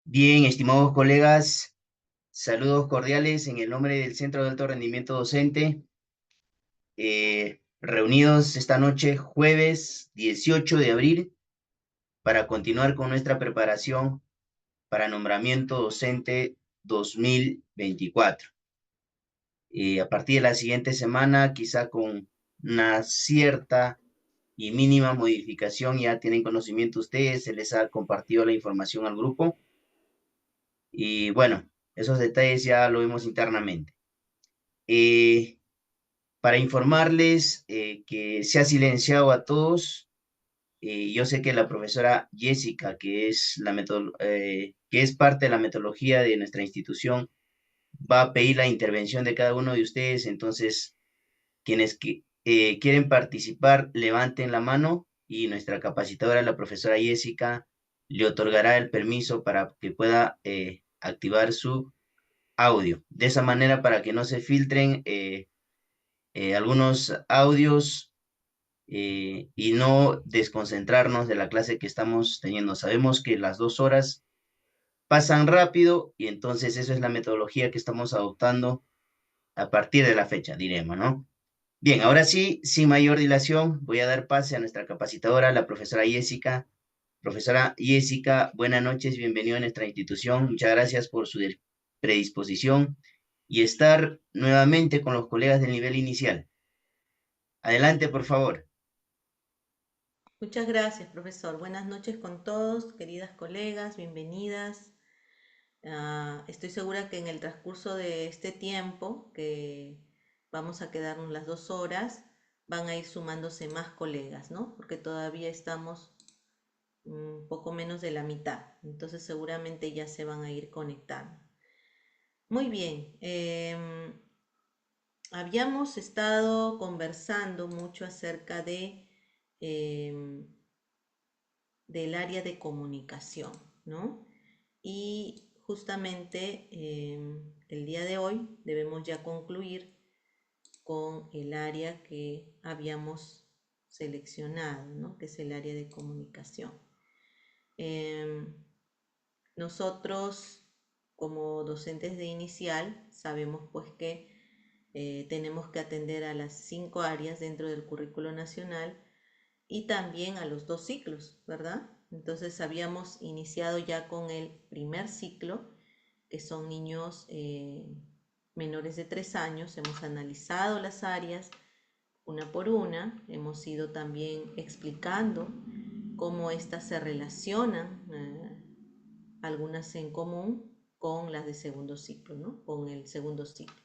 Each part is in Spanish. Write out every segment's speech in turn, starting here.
Bien, estimados colegas, saludos cordiales en el nombre del Centro de Alto Rendimiento Docente, reunidos esta noche, jueves 18 de abril, para continuar con nuestra preparación para nombramiento docente 2024. A partir de la siguiente semana, quizá con una cierta y mínima modificación, ya tienen conocimiento ustedes, se les ha compartido la información al grupo y bueno, esos detalles ya lo vemos internamente. Eh, para informarles que se ha silenciado a todos. Yo sé que la profesora Jessica, que es parte de la metodología de nuestra institución, va a pedir la intervención de cada uno de ustedes. Entonces, quienes quieren participar, levanten la mano y nuestra capacitadora, la profesora Jessica, le otorgará el permiso para que pueda activar su audio. De esa manera, para que no se filtren algunos audios y no desconcentrarnos de la clase que estamos teniendo. Sabemos que las 2 horas pasan rápido y entonces eso es la metodología que estamos adoptando a partir de la fecha, diremos, ¿no? Bien, ahora sí, sin mayor dilación, voy a dar pase a nuestra capacitadora, la profesora Jessica. Profesora Jessica, buenas noches, bienvenido a nuestra institución. Muchas gracias por su predisposición y estar nuevamente con los colegas del nivel inicial. Adelante, por favor. Muchas gracias, profesor. Buenas noches con todos, queridas colegas, bienvenidas. Estoy segura que en el transcurso de este tiempo, que vamos a quedarnos las 2 horas, van a ir sumándose más colegas, ¿no? Porque todavía estamos un poco menos de la mitad, entonces seguramente ya se van a ir conectando. Muy bien, habíamos estado conversando mucho acerca em, del área de comunicación, ¿no? Y justamente el día de hoy debemos ya concluir con el área que habíamos seleccionado, ¿no? Que es el área de comunicación. Eh, Nosotros, como docentes de inicial, sabemos pues que tenemos que atender a las 5 áreas dentro del currículo nacional y también a los 2 ciclos, ¿verdad? Entonces habíamos iniciado ya con el primer ciclo, que son niños menores de 3 años. Hemos analizado las áreas una por una, hemos ido también explicando cómo éstas se relacionan, algunas en común con las de segundo ciclo, ¿no? Con el segundo ciclo.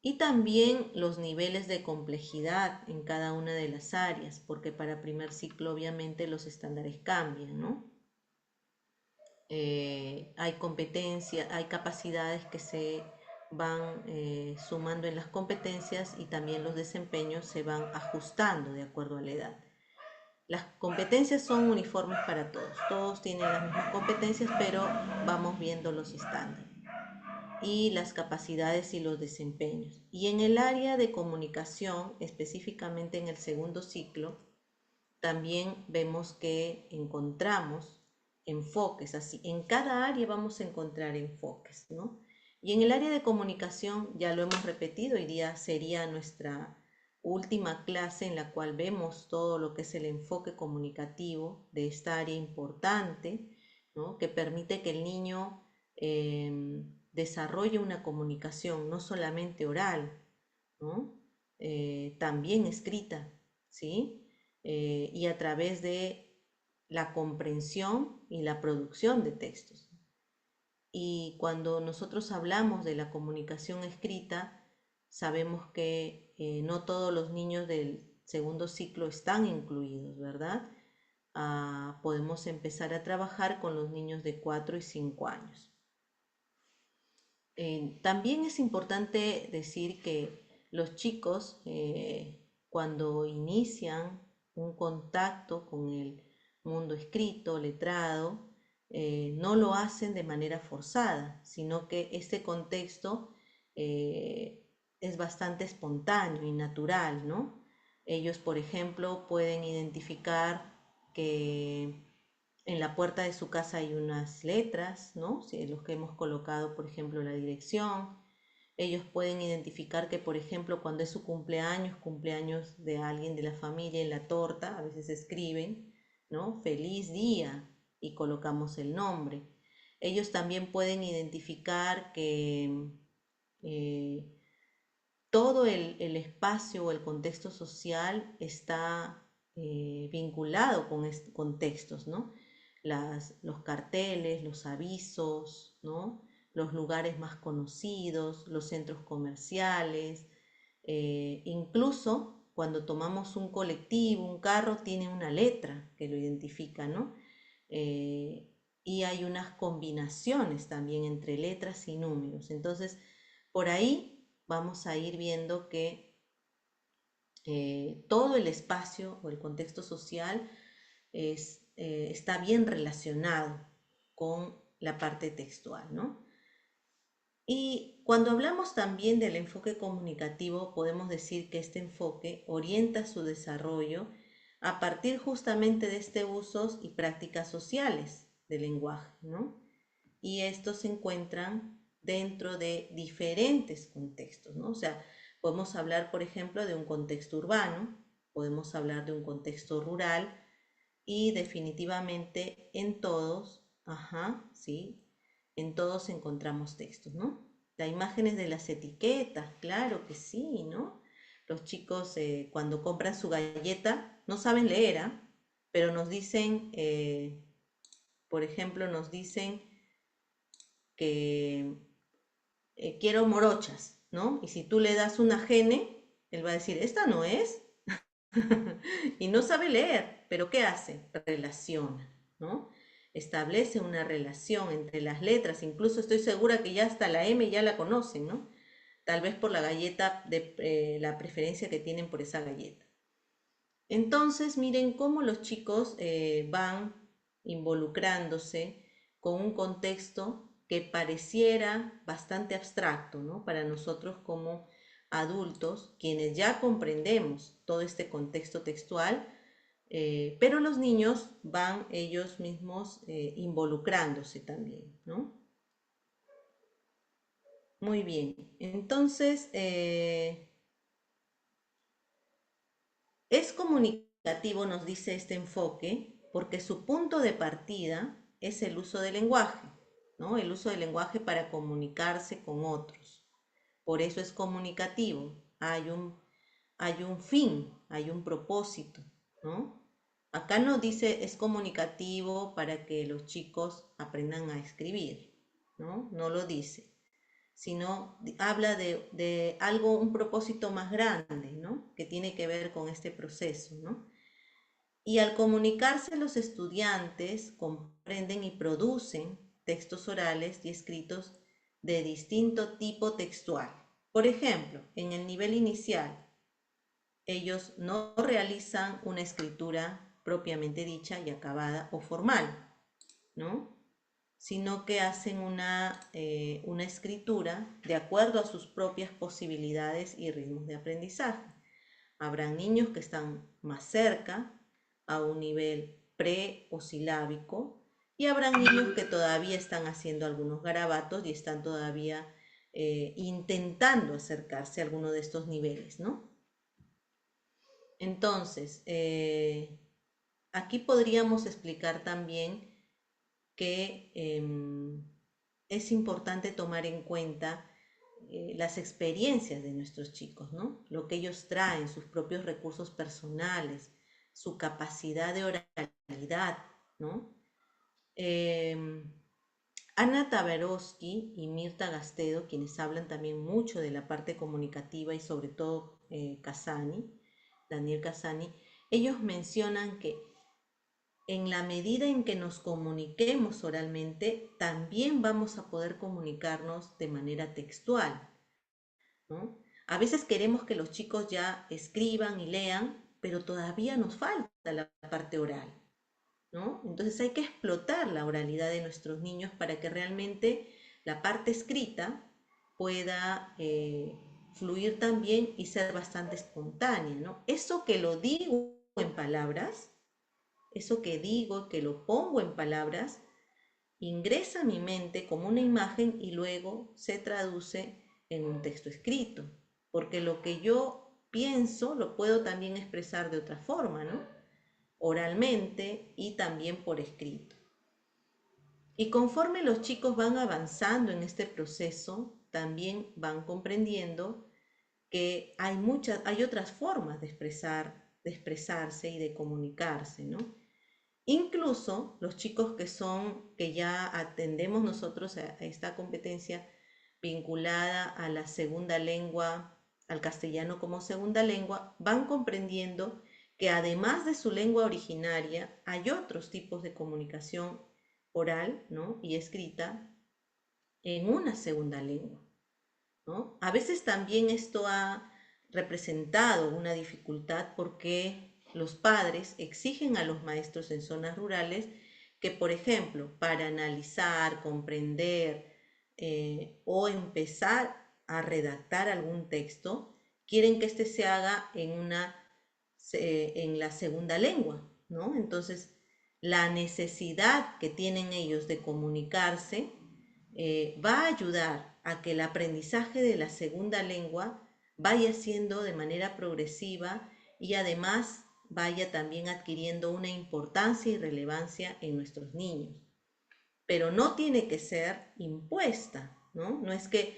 Y también los niveles de complejidad en cada una de las áreas, porque para primer ciclo obviamente los estándares cambian, ¿no? Hay competencias, hay capacidades que se van sumando en las competencias y también los desempeños se van ajustando de acuerdo a la edad. Las competencias son uniformes para todos, todos tienen las mismas competencias, pero vamos viendo los estándares y las capacidades y los desempeños. Y en el área de comunicación, específicamente en el segundo ciclo, también vemos que encontramos enfoques, así en cada área vamos a encontrar enfoques, ¿no? Y en el área de comunicación, ya lo hemos repetido, hoy día sería nuestra última clase en la cual vemos todo lo que es el enfoque comunicativo de esta área importante, ¿no? Que permite que el niño desarrolle una comunicación no solamente oral, ¿no? También escrita, ¿sí? Y a través de la comprensión y la producción de textos. Y cuando nosotros hablamos de la comunicación escrita, sabemos que no todos los niños del segundo ciclo están incluidos, ¿verdad? Podemos empezar a trabajar con los niños de 4 y 5 años. También es importante decir que los chicos, cuando inician un contacto con el mundo escrito, letrado, no lo hacen de manera forzada, sino que este contexto es bastante espontáneo y natural, ¿no? Ellos, por ejemplo, pueden identificar que En la puerta de su casa hay unas letras, ¿no? Si los que hemos colocado, por ejemplo, la dirección. Ellos pueden identificar que, por ejemplo, cuando es su cumpleaños, cumpleaños de alguien de la familia, en la torta, a veces escriben, ¿no? Feliz día y colocamos el nombre. Ellos también pueden identificar que eh, todo el espacio o el contexto social está vinculado con textos, ¿no? Los carteles, los avisos, ¿no? Los lugares más conocidos, los centros comerciales, incluso cuando tomamos un colectivo, un carro, tiene una letra que lo identifica, ¿no? Eh, y hay unas combinaciones también entre letras y números. Entonces, por ahí vamos a ir viendo que todo el espacio o el contexto social está bien relacionado con la parte textual, ¿no? Y cuando hablamos también del enfoque comunicativo, podemos decir que este enfoque orienta su desarrollo a partir justamente de este usos y prácticas sociales del lenguaje, ¿no? Y estos se encuentran dentro de diferentes contextos, ¿no? O sea, podemos hablar, por ejemplo, de un contexto urbano, podemos hablar de un contexto rural y definitivamente en todos, ajá, sí, en todos encontramos textos, ¿no? Las imágenes de las etiquetas, claro que sí, ¿no? Los chicos cuando compran su galleta no saben leer, ¿ah? Pero nos dicen, por ejemplo, nos dicen que quiero morochas, ¿no? Y si tú le das una gene, él va a decir, esta no es, y no sabe leer, pero ¿qué hace? Relaciona, ¿no? Establece una relación entre las letras, incluso estoy segura que ya hasta la M ya la conocen, ¿no? Tal vez por la galleta, de la preferencia que tienen por esa galleta. Entonces, miren cómo los chicos van involucrándose con un contexto que pareciera bastante abstracto, ¿no? Para nosotros como adultos, quienes ya comprendemos todo este contexto textual, pero los niños van ellos mismos involucrándose también, ¿no? Muy bien, entonces es comunicativo, nos dice este enfoque, porque su punto de partida es el uso del lenguaje, ¿no? El uso del lenguaje para comunicarse con otros. Por eso es comunicativo. Hay un fin, hay un propósito, ¿no? Acá no dice es comunicativo para que los chicos aprendan a escribir, ¿no? No lo dice, sino habla de algo, un propósito más grande, ¿no? Que tiene que ver con este proceso, ¿no? Y al comunicarse los estudiantes comprenden y producen textos orales y escritos de distinto tipo textual. Por ejemplo, en el nivel inicial, ellos no realizan una escritura propiamente dicha y acabada o formal, ¿no? Sino que hacen una escritura de acuerdo a sus propias posibilidades y ritmos de aprendizaje. Habrán niños que están más cerca a un nivel pre o silábico y habrán niños que todavía están haciendo algunos garabatos y están todavía intentando acercarse a alguno de estos niveles, ¿no? Entonces, aquí podríamos explicar también que es importante tomar en cuenta las experiencias de nuestros chicos, ¿no? Lo que ellos traen, sus propios recursos personales, su capacidad de oralidad, ¿no? Eh, Ana Tabarovsky y Mirta Gastedo, quienes hablan también mucho de la parte comunicativa y sobre todo Daniel Casani, ellos mencionan que en la medida en que nos comuniquemos oralmente, también vamos a poder comunicarnos de manera textual, ¿no? A veces queremos que los chicos ya escriban y lean, pero todavía nos falta la parte oral, ¿no? Entonces hay que explotar la oralidad de nuestros niños para que realmente la parte escrita pueda fluir también y ser bastante espontánea, ¿no? Eso que lo digo en palabras, eso que digo, que lo pongo en palabras, ingresa a mi mente como una imagen y luego se traduce en un texto escrito, porque lo que yo pienso lo puedo también expresar de otra forma, ¿no? Oralmente y también por escrito. Y conforme los chicos van avanzando en este proceso, también van comprendiendo que hay otras formas de expresarse y de comunicarse, ¿no? Incluso los chicos que ya atendemos nosotros a esta competencia vinculada a la segunda lengua, al castellano como segunda lengua, van comprendiendo que además de su lengua originaria, hay otros tipos de comunicación oral, ¿no? y escrita en una segunda lengua, ¿no? A veces también esto ha representado una dificultad porque los padres exigen a los maestros en zonas rurales que, por ejemplo, para analizar, comprender o empezar a redactar algún texto, quieren que éste se haga en la segunda lengua, ¿no? Entonces, la necesidad que tienen ellos de comunicarse va a ayudar a que el aprendizaje de la segunda lengua vaya siendo de manera progresiva y además vaya también adquiriendo una importancia y relevancia en nuestros niños. Pero no tiene que ser impuesta, ¿no? No es que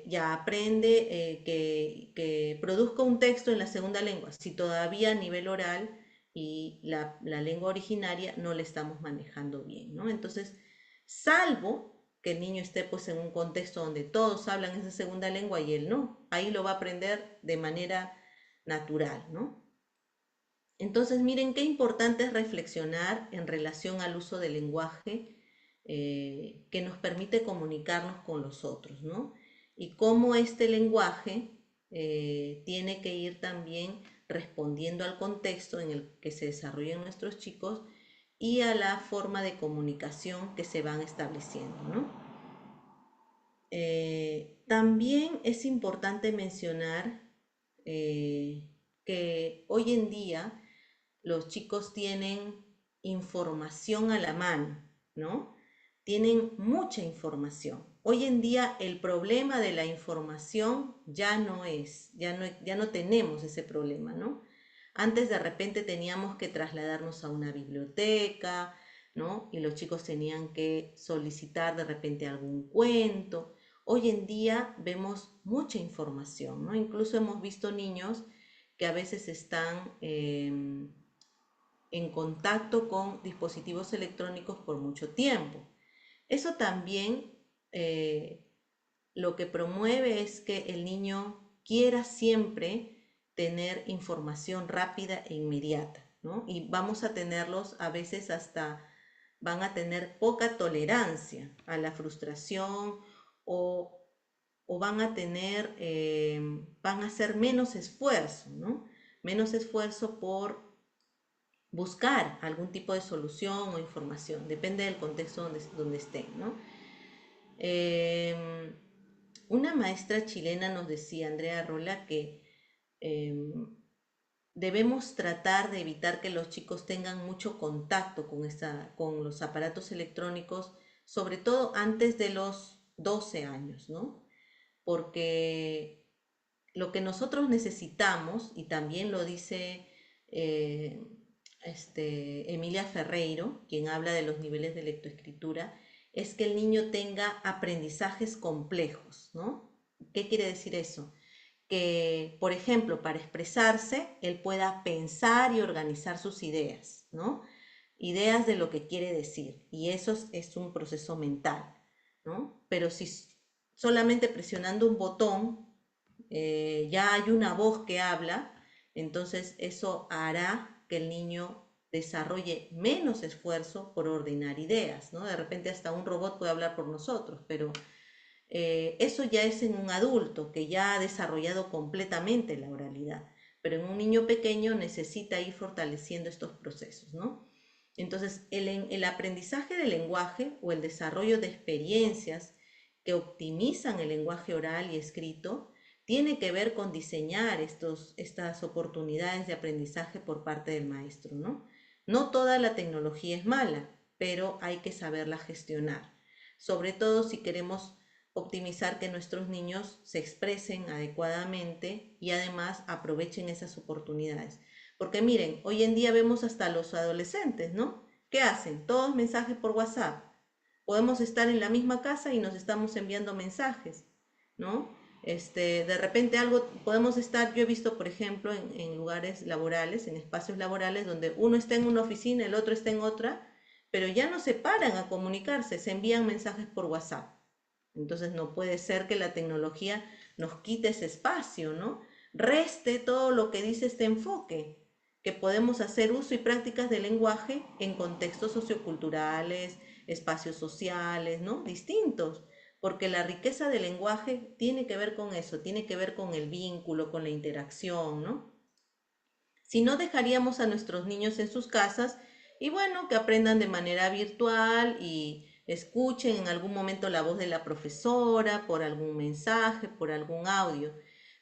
ya aprende que produzca un texto en la segunda lengua, si todavía a nivel oral y la lengua originaria no le estamos manejando bien, ¿no? Entonces, salvo que el niño esté pues en un contexto donde todos hablan esa segunda lengua y él no, ahí lo va a aprender de manera natural, ¿no? Entonces, miren qué importante es reflexionar en relación al uso del lenguaje que nos permite comunicarnos con los otros, ¿no? Y cómo este lenguaje tiene que ir también respondiendo al contexto en el que se desarrollan nuestros chicos y a la forma de comunicación que se van estableciendo, ¿no? También es importante mencionar que hoy en día los chicos tienen información a la mano, ¿no? Tienen mucha información. Hoy en día el problema de la información ya no tenemos ese problema, ¿no? Antes de repente teníamos que trasladarnos a una biblioteca, ¿no? Y los chicos tenían que solicitar de repente algún cuento. Hoy en día vemos mucha información, ¿no? Incluso hemos visto niños que a veces están en contacto con dispositivos electrónicos por mucho tiempo. Eso también lo que promueve es que el niño quiera siempre tener información rápida e inmediata, ¿no? Y vamos a tenerlos a veces hasta, van a tener poca tolerancia a la frustración o, o van a tener, van a hacer menos esfuerzo, ¿no? Menos esfuerzo por buscar algún tipo de solución o información, depende del contexto donde estén, ¿no? Eh, una maestra chilena nos decía, Andrea Rola, que eh, debemos tratar de evitar que los chicos tengan mucho contacto con los aparatos electrónicos, sobre todo antes de los 12 años, ¿no? Porque lo que nosotros necesitamos, y también lo dice eh, Emilia Ferreiro, quien habla de los niveles de lectoescritura, es que el niño tenga aprendizajes complejos, ¿no? ¿Qué quiere decir eso? Que, por ejemplo, para expresarse, él pueda pensar y organizar sus ideas, ¿no? Ideas de lo que quiere decir, y eso es un proceso mental, ¿no? Pero si solamente presionando un botón ya hay una voz que habla, entonces eso hará que el niño desarrolle menos esfuerzo por ordenar ideas, ¿no? De repente hasta un robot puede hablar por nosotros, pero eso ya es en un adulto que ya ha desarrollado completamente la oralidad, pero en un niño pequeño necesita ir fortaleciendo estos procesos, ¿no? Entonces, el aprendizaje del lenguaje o el desarrollo de experiencias que optimizan el lenguaje oral y escrito tiene que ver con diseñar estas oportunidades de aprendizaje por parte del maestro, ¿no? No toda la tecnología es mala, pero hay que saberla gestionar, sobre todo si queremos optimizar que nuestros niños se expresen adecuadamente y además aprovechen esas oportunidades. Porque miren, hoy en día vemos hasta los adolescentes, ¿no? ¿Qué hacen? Todos mensajes por WhatsApp. Podemos estar en la misma casa y nos estamos enviando mensajes, ¿no? De repente algo, podemos estar, yo he visto, por ejemplo, en lugares laborales, en espacios laborales, donde uno está en una oficina, el otro está en otra, pero ya no se paran a comunicarse, se envían mensajes por WhatsApp. Entonces no puede ser que la tecnología nos quite ese espacio, ¿no? Reste todo lo que dice este enfoque, que podemos hacer uso y prácticas del lenguaje en contextos socioculturales, espacios sociales, ¿no? Distintos, porque la riqueza del lenguaje tiene que ver con eso, tiene que ver con el vínculo, con la interacción, ¿no? Si no, dejaríamos a nuestros niños en sus casas y bueno, que aprendan de manera virtual y escuchen en algún momento la voz de la profesora por algún mensaje, por algún audio.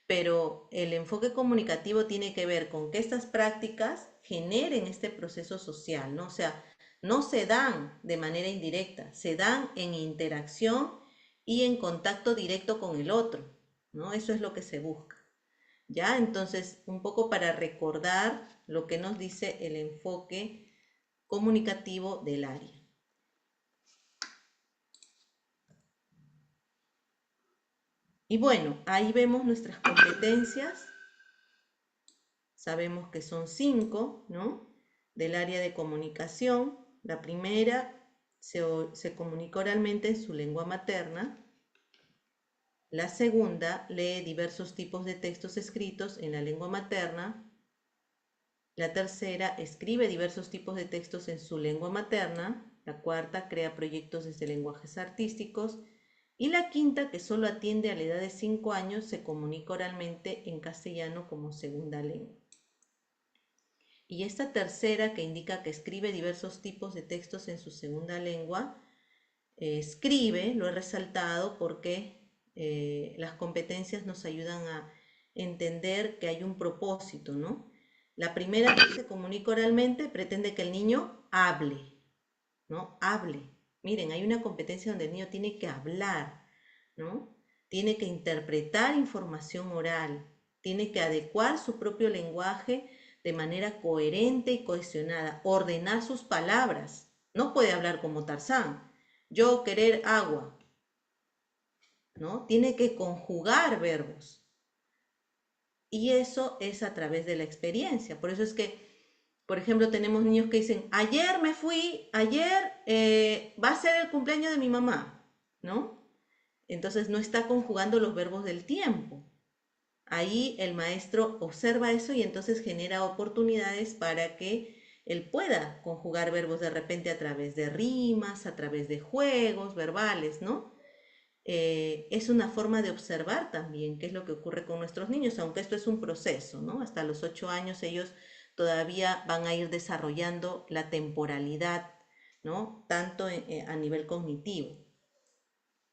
Pero el enfoque comunicativo tiene que ver con que estas prácticas generen este proceso social, ¿no? O sea, no se dan de manera indirecta, se dan en interacción y en contacto directo con el otro, ¿no? Eso es lo que se busca. ¿Ya? Entonces, un poco para recordar lo que nos dice el enfoque comunicativo del área. Y bueno, ahí vemos nuestras competencias. Sabemos que son 5, ¿no? Del área de comunicación. La primera, se comunica oralmente en su lengua materna. La segunda, lee diversos tipos de textos escritos en la lengua materna. La tercera, escribe diversos tipos de textos en su lengua materna. La cuarta, crea proyectos desde lenguajes artísticos. Y la quinta, que solo atiende a la edad de 5 años, se comunica oralmente en castellano como segunda lengua. Y esta tercera, que indica que escribe diversos tipos de textos en su segunda lengua, escribe, lo he resaltado porque las competencias nos ayudan a entender que hay un propósito, ¿no? La primera, que se comunica oralmente, pretende que el niño hable, ¿no? Hable. Miren, hay una competencia donde el niño tiene que hablar, ¿no? Tiene que interpretar información oral, tiene que adecuar su propio lenguaje de manera coherente y cohesionada, ordenar sus palabras. No puede hablar como Tarzán. Yo querer agua, ¿no? Tiene que conjugar verbos. Y eso es a través de la experiencia. Por eso es que, por ejemplo, tenemos niños que dicen, ayer me fui, ayer va a ser el cumpleaños de mi mamá, ¿no? Entonces no está conjugando los verbos del tiempo. Ahí el maestro observa eso y entonces genera oportunidades para que él pueda conjugar verbos de repente a través de rimas, a través de juegos verbales, ¿no? Es una forma de observar también qué es lo que ocurre con nuestros niños, aunque esto es un proceso, ¿no? Hasta los 8 años ellos todavía van a ir desarrollando la temporalidad, ¿no? Tanto a nivel cognitivo.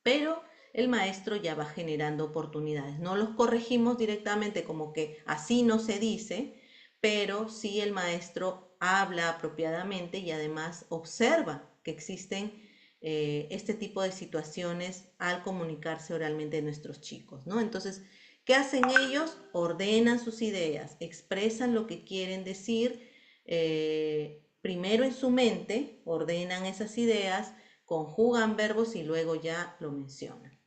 Pero el maestro ya va generando oportunidades. No los corregimos directamente como que así no se dice, pero sí el maestro habla apropiadamente y además observa que existen este tipo de situaciones al comunicarse oralmente nuestros chicos, ¿no? Entonces, ¿qué hacen ellos? Ordenan sus ideas, expresan lo que quieren decir, primero en su mente, ordenan esas ideas, conjugan verbos y luego ya lo mencionan.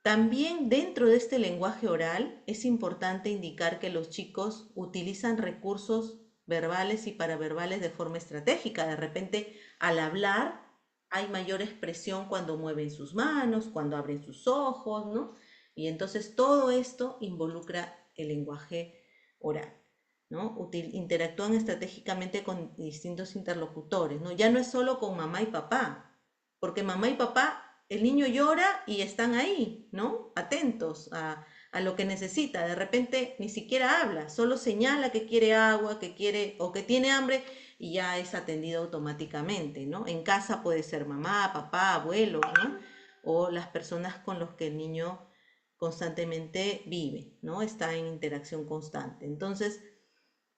También dentro de este lenguaje oral es importante indicar que los chicos utilizan recursos verbales y paraverbales de forma estratégica. De repente, al hablar, hay mayor expresión cuando mueven sus manos, cuando abren sus ojos, ¿no? Y entonces todo esto involucra el lenguaje oral, ¿no? Interactúan estratégicamente con distintos interlocutores, ¿no? Ya no es solo con mamá y papá, porque mamá y papá, el niño llora y están ahí, ¿no? Atentos a lo que necesita. De repente ni siquiera habla, solo señala que quiere agua, que quiere o que tiene hambre y ya es atendido automáticamente, ¿no? En casa puede ser mamá, papá, abuelo, ¿no? O las personas con los que el niño constantemente vive, ¿no? Está en interacción constante. Entonces,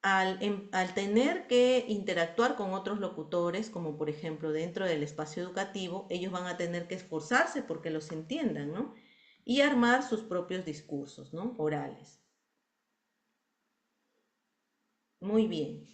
al tener que interactuar con otros locutores, como por ejemplo dentro del espacio educativo, ellos van a tener que esforzarse porque los entiendan, ¿no? Y armar sus propios discursos, ¿no? Orales. Muy bien.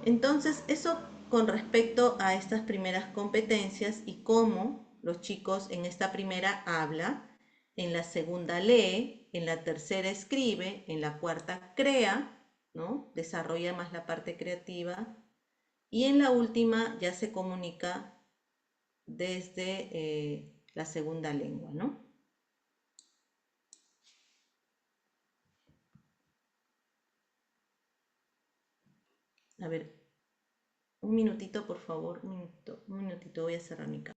Entonces, eso con respecto a estas primeras competencias y cómo los chicos en esta primera habla, en la segunda lee, en la tercera escribe, en la cuarta crea, ¿no? Desarrolla más la parte creativa y en la última ya se comunica desde la segunda lengua, ¿no? A ver, un minutito, por favor, un minutito, voy a cerrar mi cámara.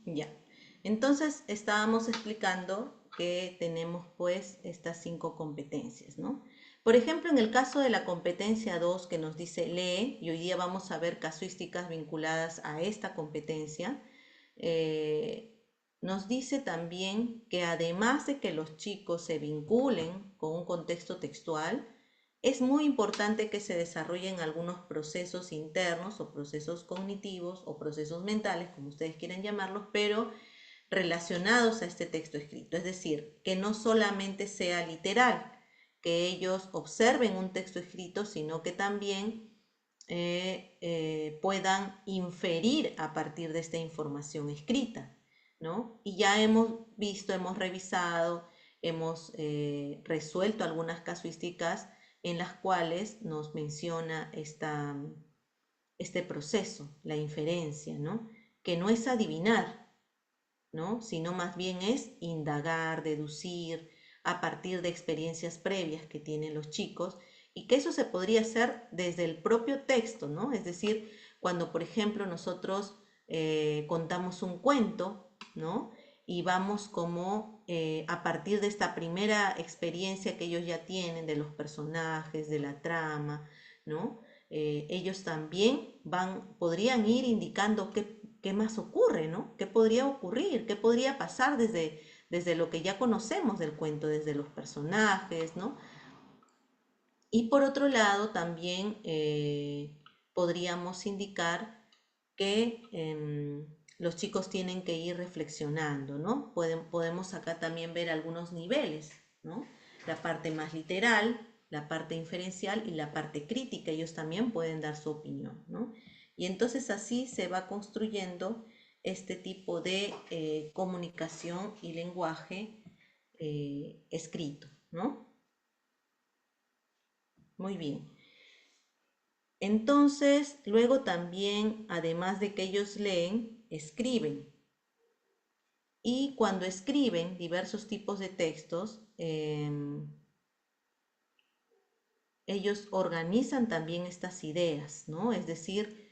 Ya. Entonces estábamos explicando que tenemos pues estas 5 competencias, ¿no? Por ejemplo, en el caso de la competencia 2 que nos dice lee, y hoy día vamos a ver casuísticas vinculadas a esta competencia, eh, nos dice también que además de que los chicos se vinculen con un contexto textual, es muy importante que se desarrollen algunos procesos internos o procesos cognitivos o procesos mentales, como ustedes quieran llamarlos, pero relacionados a este texto escrito. Es decir, que no solamente sea literal, que ellos observen un texto escrito, sino que también puedan inferir a partir de esta información escrita, ¿no? Y ya hemos visto, hemos revisado, hemos resuelto algunas casuísticas en las cuales nos menciona este proceso, la inferencia, ¿no? Que no es adivinar, ¿no? Sino más bien es indagar, deducir a partir de experiencias previas que tienen los chicos y que eso se podría hacer desde el propio texto, ¿no? Es decir, cuando por ejemplo nosotros contamos un cuento, ¿no? Y vamos como a partir de esta primera experiencia que ellos ya tienen de los personajes, de la trama, ¿no? Ellos también podrían ir indicando qué más ocurre, ¿no? ¿Qué podría ocurrir? ¿Qué podría pasar desde lo que ya conocemos del cuento, desde los personajes, ¿no? Y por otro lado, también podríamos indicar que los chicos tienen que ir reflexionando, ¿no? Podemos acá también ver algunos niveles, ¿no? La parte más literal, la parte inferencial y la parte crítica, ellos también pueden dar su opinión, ¿no? Y entonces así se va construyendo este tipo de comunicación y lenguaje escrito, ¿no? Muy bien. Entonces, luego también, además de que ellos leen, escriben. Y cuando escriben diversos tipos de textos, ellos organizan también estas ideas, ¿no? Es decir,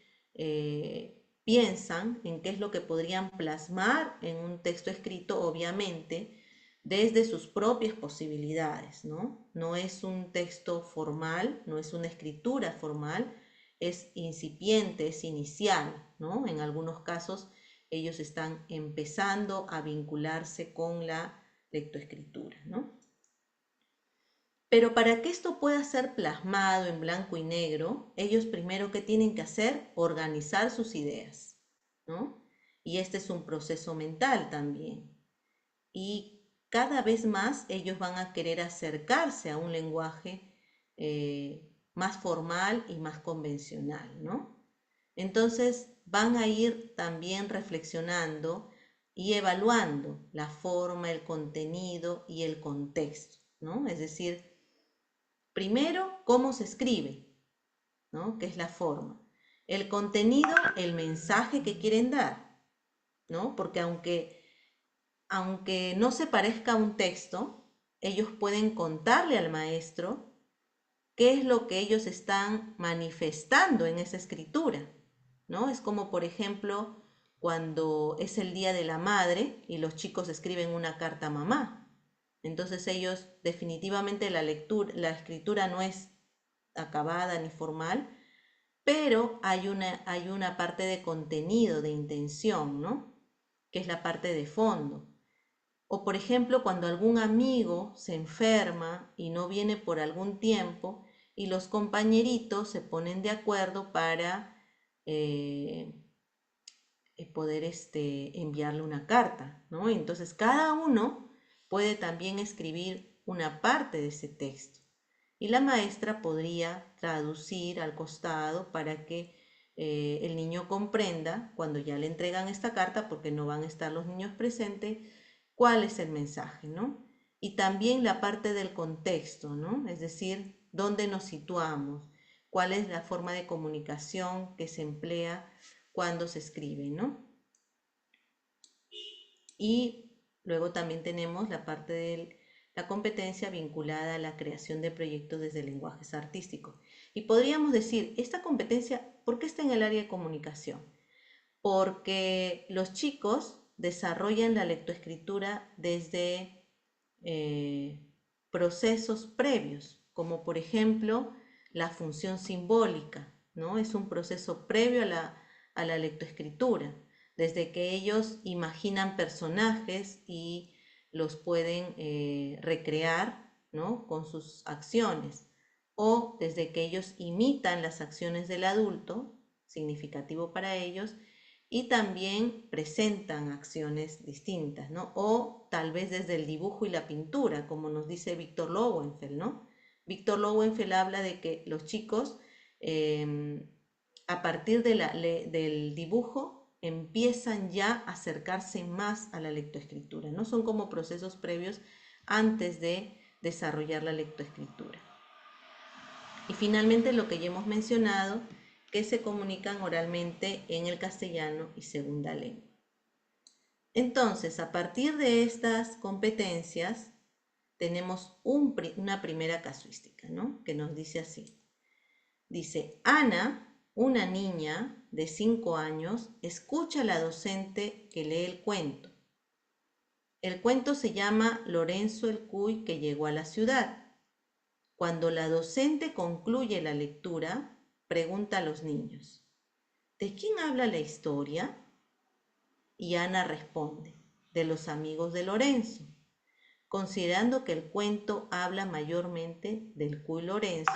piensan en qué es lo que podrían plasmar en un texto escrito, obviamente, desde sus propias posibilidades, ¿no? No es un texto formal, no es una escritura formal, es incipiente, es inicial, ¿no? En algunos casos ellos están empezando a vincularse con la lectoescritura, ¿no? Pero para que esto pueda ser plasmado en blanco y negro, ellos primero que tienen que hacer, organizar sus ideas, ¿no? Y este es un proceso mental también. Y cada vez más ellos van a querer acercarse a un lenguaje más formal y más convencional, ¿no? Entonces van a ir también reflexionando y evaluando la forma, el contenido y el contexto, ¿no? Es decir, primero, cómo se escribe, ¿no? Que es la forma. El contenido, el mensaje que quieren dar, ¿no? Porque aunque no se parezca a un texto, ellos pueden contarle al maestro qué es lo que ellos están manifestando en esa escritura, ¿no? Es como, por ejemplo, cuando es el Día de la Madre y los chicos escriben una carta a mamá. Entonces ellos definitivamente la escritura no es acabada ni formal, pero hay una parte de contenido, de intención, ¿no? Que es la parte de fondo. O por ejemplo, cuando algún amigo se enferma y no viene por algún tiempo y los compañeritos se ponen de acuerdo para eh, poder enviarle una carta, ¿no? Entonces cada uno puede también escribir una parte de ese texto y la maestra podría traducir al costado para que el niño comprenda cuando ya le entregan esta carta, porque no van a estar los niños presentes, cuál es el mensaje, ¿no? Y también la parte del contexto, ¿no? Es decir, dónde nos situamos, cuál es la forma de comunicación que se emplea cuando se escribe, ¿no? Y luego también tenemos la parte de la competencia vinculada a la creación de proyectos desde lenguajes artísticos. Y podríamos decir, esta competencia, ¿por qué está en el área de comunicación? Porque los chicos desarrollan la lectoescritura desde procesos previos, como por ejemplo la función simbólica, ¿no? Es un proceso previo a la lectoescritura, desde que ellos imaginan personajes y los pueden recrear, ¿no? Con sus acciones, o desde que ellos imitan las acciones del adulto, significativo para ellos, y también presentan acciones distintas, ¿no? O tal vez desde el dibujo y la pintura, como nos dice Víctor Lowenfeld, ¿no? Víctor Lowenfeld habla de que los chicos, a partir del dibujo, empiezan ya a acercarse más a la lectoescritura, ¿no? Son como procesos previos antes de desarrollar la lectoescritura. Y finalmente lo que ya hemos mencionado, que se comunican oralmente en el castellano y segunda lengua. Entonces, a partir de estas competencias, tenemos una primera casuística, ¿no? Que nos dice así. Dice, Ana, una niña de 5 años, escucha a la docente que lee el cuento. El cuento se llama Lorenzo el Cuy que llegó a la ciudad. Cuando la docente concluye la lectura, pregunta a los niños, ¿de quién habla la historia? Y Ana responde, de los amigos de Lorenzo, considerando que el cuento habla mayormente del Cuy Lorenzo.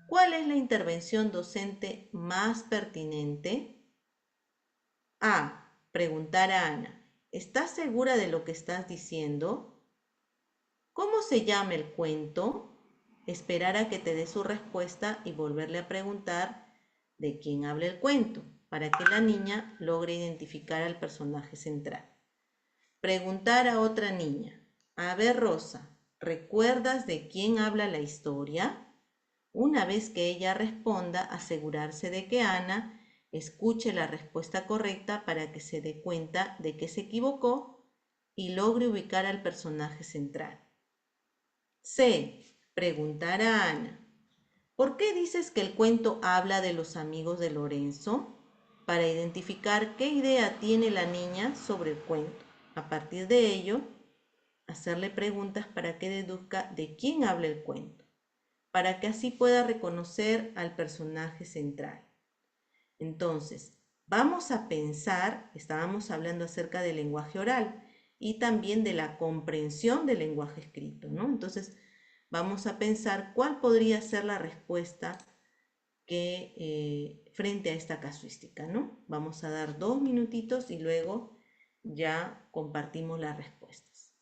¿Cuál es la intervención docente más pertinente? A. Preguntar a Ana, ¿estás segura de lo que estás diciendo? ¿Cómo se llama el cuento? Esperar a que te dé su respuesta y volverle a preguntar de quién habla el cuento, para que la niña logre identificar al personaje central. Preguntar a otra niña, a ver Rosa, ¿recuerdas de quién habla la historia? Una vez que ella responda, asegurarse de que Ana escuche la respuesta correcta para que se dé cuenta de que se equivocó y logre ubicar al personaje central. C. Preguntar a Ana: ¿por qué dices que el cuento habla de los amigos de Lorenzo? Para identificar qué idea tiene la niña sobre el cuento. A partir de ello, hacerle preguntas para que deduzca de quién habla el cuento, para que así pueda reconocer al personaje central. Entonces, vamos a pensar, estábamos hablando acerca del lenguaje oral y también de la comprensión del lenguaje escrito, ¿no? Entonces, vamos a pensar cuál podría ser la respuesta que frente a esta casuística, ¿no? Vamos a dar 2 minutitos y luego ya compartimos las respuestas.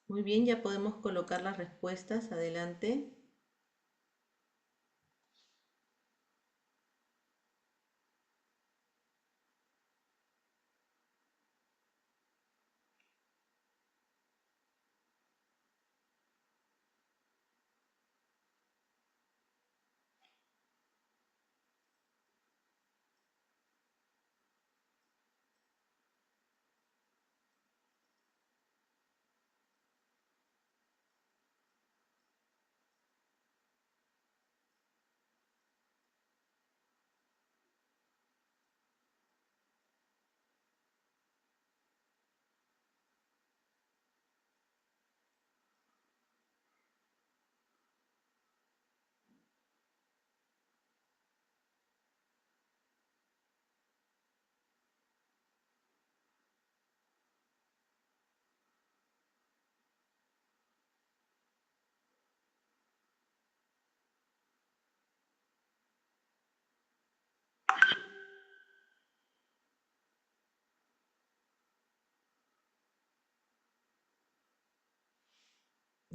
Muy bien, ya podemos colocar las respuestas. Adelante.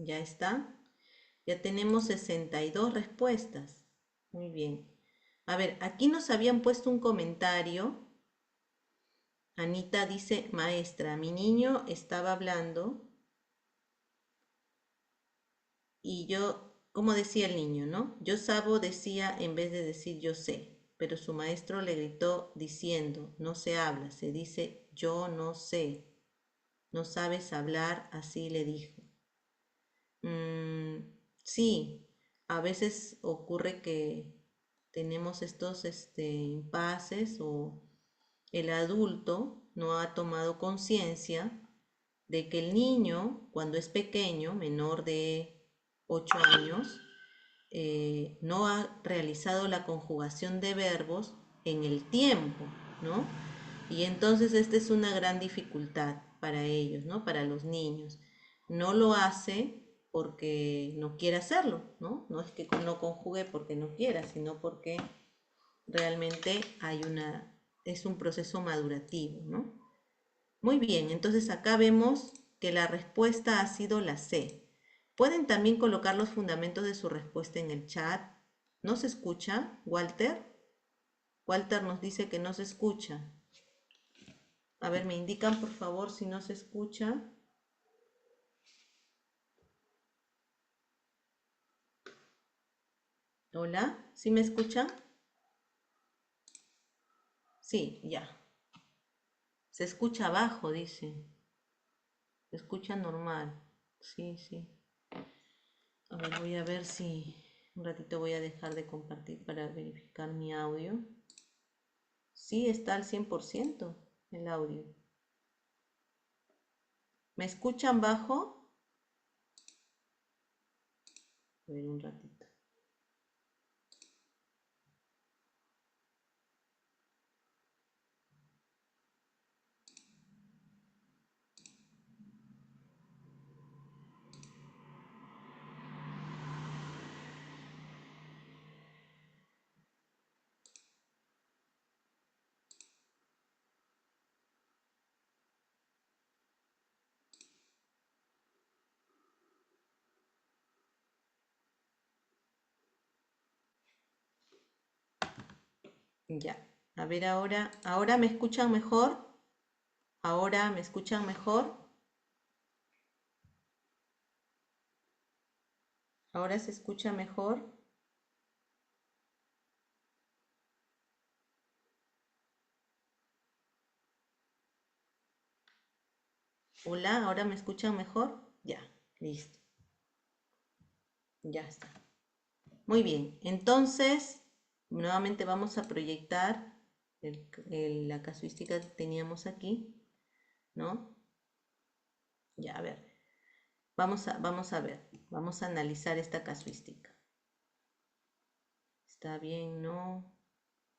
Ya está. Ya tenemos 62 respuestas. Muy bien. A ver, aquí nos habían puesto un comentario. Anita dice, maestra, mi niño estaba hablando y yo, como decía el niño, ¿no? Yo sabo decía en vez de decir yo sé, pero su maestro le gritó diciendo, no se habla, se dice yo no sé, no sabes hablar, así le dijo. Mm, sí, a veces ocurre que tenemos estos impases o el adulto no ha tomado conciencia de que el niño, cuando es pequeño, menor de 8 años, no ha realizado la conjugación de verbos en el tiempo, ¿no? Y entonces esta es una gran dificultad para ellos, ¿no? Para los niños. No lo hace porque no quiere hacerlo, ¿no? No es que no conjugue porque no quiera, sino porque realmente es un proceso madurativo, ¿no? Muy bien, entonces acá vemos que la respuesta ha sido la C. Pueden también colocar los fundamentos de su respuesta en el chat. ¿No se escucha, Walter? Walter nos dice que no se escucha. A ver, me indican por favor si no se escucha. Hola, ¿sí me escuchan? Sí, ya. Se escucha bajo, dice. Se escucha normal. Sí, sí. A ver, voy a ver si un ratito voy a dejar de compartir para verificar mi audio. Sí, está al 100% el audio. ¿Me escuchan bajo? A ver, un ratito. Ya. A ver ahora me escuchan mejor. Ahora me escuchan mejor. Ahora se escucha mejor. Hola, ahora me escuchan mejor. Ya, listo. Ya está. Muy bien. Entonces, nuevamente vamos a proyectar la casuística que teníamos aquí, ¿no? Ya, a ver. Vamos a ver. Vamos a analizar esta casuística. ¿Está bien? No.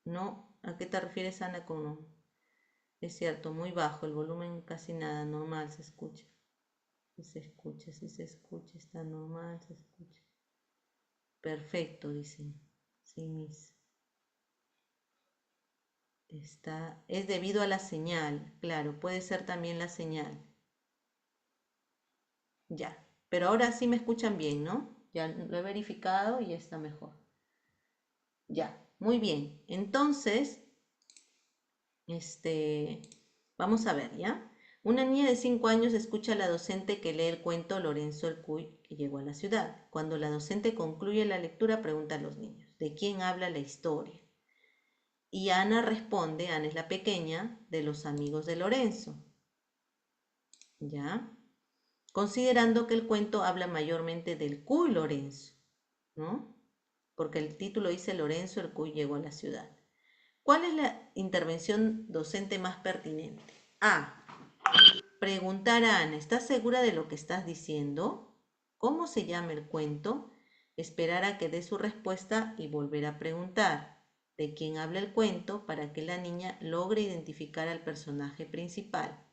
No. ¿A qué te refieres, Ana, con no? Es cierto, muy bajo, el volumen casi nada, normal se escucha. Sí se escucha, está normal, se escucha. Perfecto, dicen. Sí, mis. Es debido a la señal, claro, puede ser también la señal. Ya, pero ahora sí me escuchan bien, ¿no? Ya lo he verificado y está mejor. Ya, muy bien. Entonces, vamos a ver, ¿ya? Una niña de 5 años escucha a la docente que lee el cuento Lorenzo el Cuy que llegó a la ciudad. Cuando la docente concluye la lectura, pregunta a los niños, ¿de quién habla la historia? Y Ana responde, Ana es la pequeña, de los amigos de Lorenzo. ¿Ya? Considerando que el cuento habla mayormente del Cuy Lorenzo, ¿no? Porque el título dice Lorenzo el Cuy llegó a la ciudad. ¿Cuál es la intervención docente más pertinente? A. Preguntar a Ana, ¿estás segura de lo que estás diciendo? ¿Cómo se llama el cuento? Esperar a que dé su respuesta y volver a preguntar de quién habla el cuento para que la niña logre identificar al personaje principal.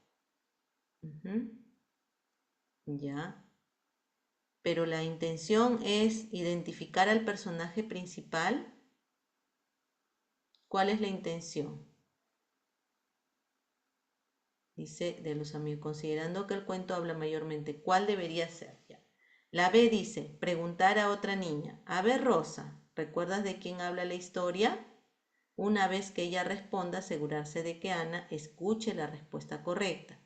Ya. Pero la intención es identificar al personaje principal. ¿Cuál es la intención? Dice de los amigos, considerando que el cuento habla mayormente, ¿cuál debería ser? Ya. La B dice, preguntar a otra niña. A ver, Rosa, ¿recuerdas de quién habla la historia? Una vez que ella responda, asegurarse de que Ana escuche la respuesta correcta,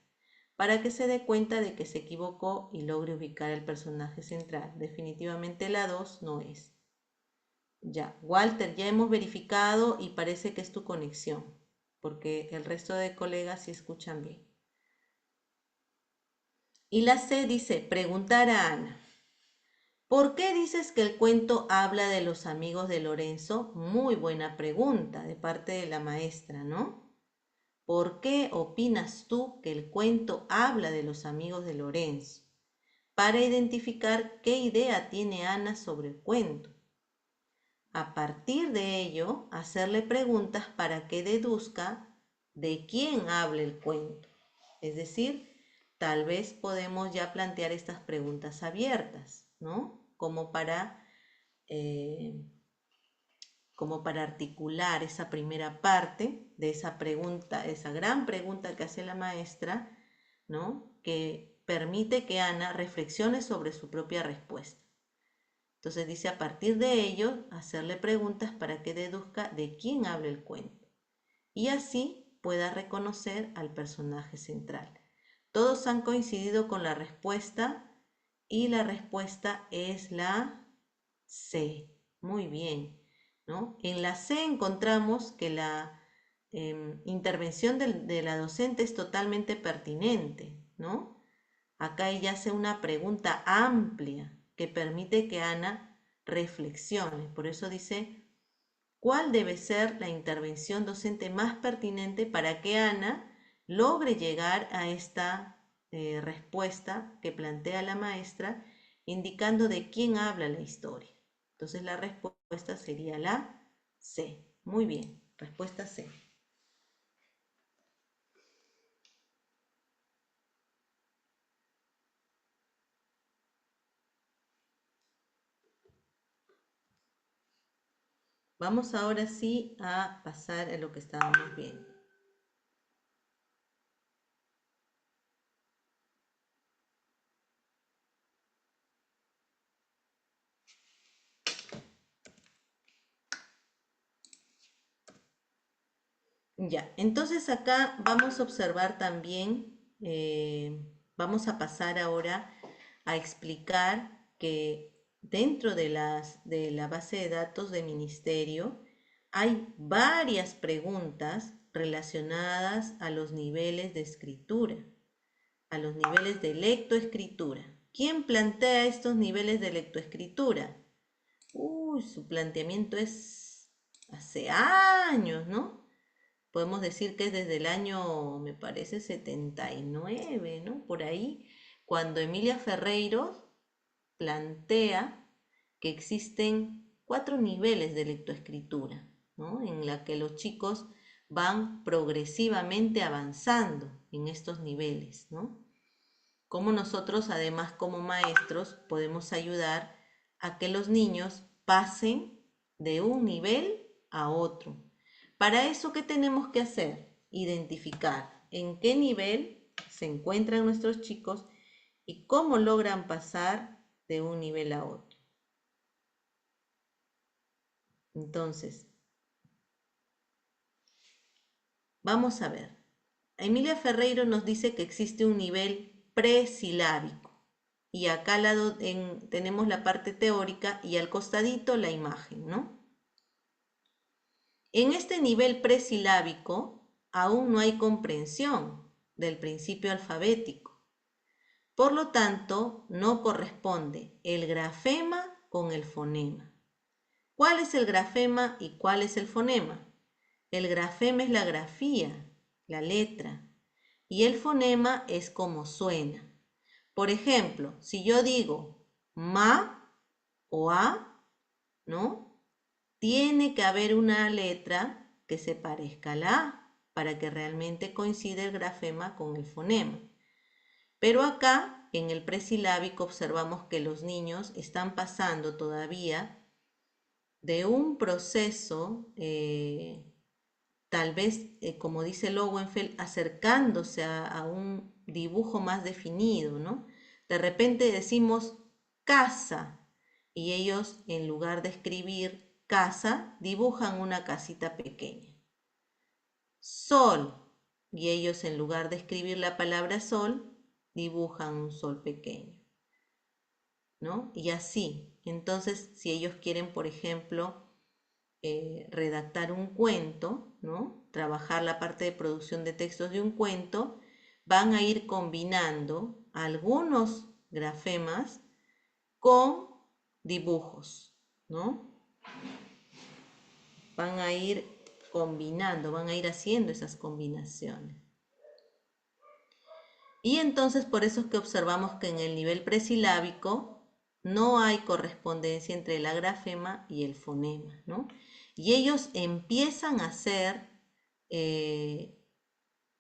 para que se dé cuenta de que se equivocó y logre ubicar el personaje central. Definitivamente la 2 no es. Ya, Walter, ya hemos verificado y parece que es tu conexión, porque el resto de colegas sí escuchan bien. Y la C dice, preguntar a Ana. ¿Por qué dices que el cuento habla de los amigos de Lorenzo? Muy buena pregunta de parte de la maestra, ¿no? ¿Por qué opinas tú que el cuento habla de los amigos de Lorenzo? Para identificar qué idea tiene Ana sobre el cuento. A partir de ello, hacerle preguntas para que deduzca de quién habla el cuento. Es decir, tal vez podemos ya plantear estas preguntas abiertas, ¿no? Eh, como para articular esa primera parte de esa pregunta, esa gran pregunta que hace la maestra, ¿no? Que permite que Ana reflexione sobre su propia respuesta. Entonces dice, a partir de ello, hacerle preguntas para que deduzca de quién habla el cuento y así pueda reconocer al personaje central. Todos han coincidido con la respuesta y la respuesta es la C. Muy bien, ¿no? En la C encontramos que la intervención de la docente es totalmente pertinente, ¿no? Acá ella hace una pregunta amplia que permite que Ana reflexione. Por eso dice, ¿cuál debe ser la intervención docente más pertinente para que Ana logre llegar a esta respuesta que plantea la maestra, indicando de quién habla la historia? Entonces la respuesta sería la C. Muy bien, respuesta C. Vamos ahora sí a pasar a lo que estábamos viendo. Ya, entonces acá vamos a observar también, vamos a pasar ahora a explicar que dentro de la base de datos del ministerio hay varias preguntas relacionadas a los niveles de escritura, a los niveles de lectoescritura. ¿Quién plantea estos niveles de lectoescritura? Uy, su planteamiento es hace años, ¿no? Podemos decir que es desde el año, me parece, 79, ¿no? Por ahí, cuando Emilia Ferreiro plantea que existen 4 niveles de lectoescritura, ¿no? En la que los chicos van progresivamente avanzando en estos niveles, ¿no? Cómo nosotros, además, como maestros, podemos ayudar a que los niños pasen de un nivel a otro. Para eso, ¿qué tenemos que hacer? Identificar en qué nivel se encuentran nuestros chicos y cómo logran pasar de un nivel a otro. Entonces, vamos a ver. Emilia Ferreiro nos dice que existe un nivel presilábico. Y acá al lado tenemos la parte teórica y al costadito la imagen, ¿no? En este nivel presilábico aún no hay comprensión del principio alfabético. Por lo tanto, no corresponde el grafema con el fonema. ¿Cuál es el grafema y cuál es el fonema? El grafema es la grafía, la letra, y el fonema es como suena. Por ejemplo, si yo digo ma o a, ¿no? Tiene que haber una letra que se parezca a la a para que realmente coincida el grafema con el fonema. Pero acá, en el presilábico, observamos que los niños están pasando todavía de un proceso, tal vez, como dice Lowenfeld, acercándose a un dibujo más definido, ¿no? De repente decimos casa. Y ellos, en lugar de escribir casa, dibujan una casita pequeña. Sol. Y ellos, en lugar de escribir la palabra sol, dibujan un sol pequeño, ¿no? Y así. Entonces, si ellos quieren, por ejemplo, redactar un cuento, ¿no? Trabajar la parte de producción de textos de un cuento, van a ir combinando algunos grafemas con dibujos, ¿no? Van a ir combinando, van a ir haciendo esas combinaciones. Y entonces por eso es que observamos que en el nivel presilábico no hay correspondencia entre la grafema y el fonema, ¿no? Y ellos empiezan a hacer,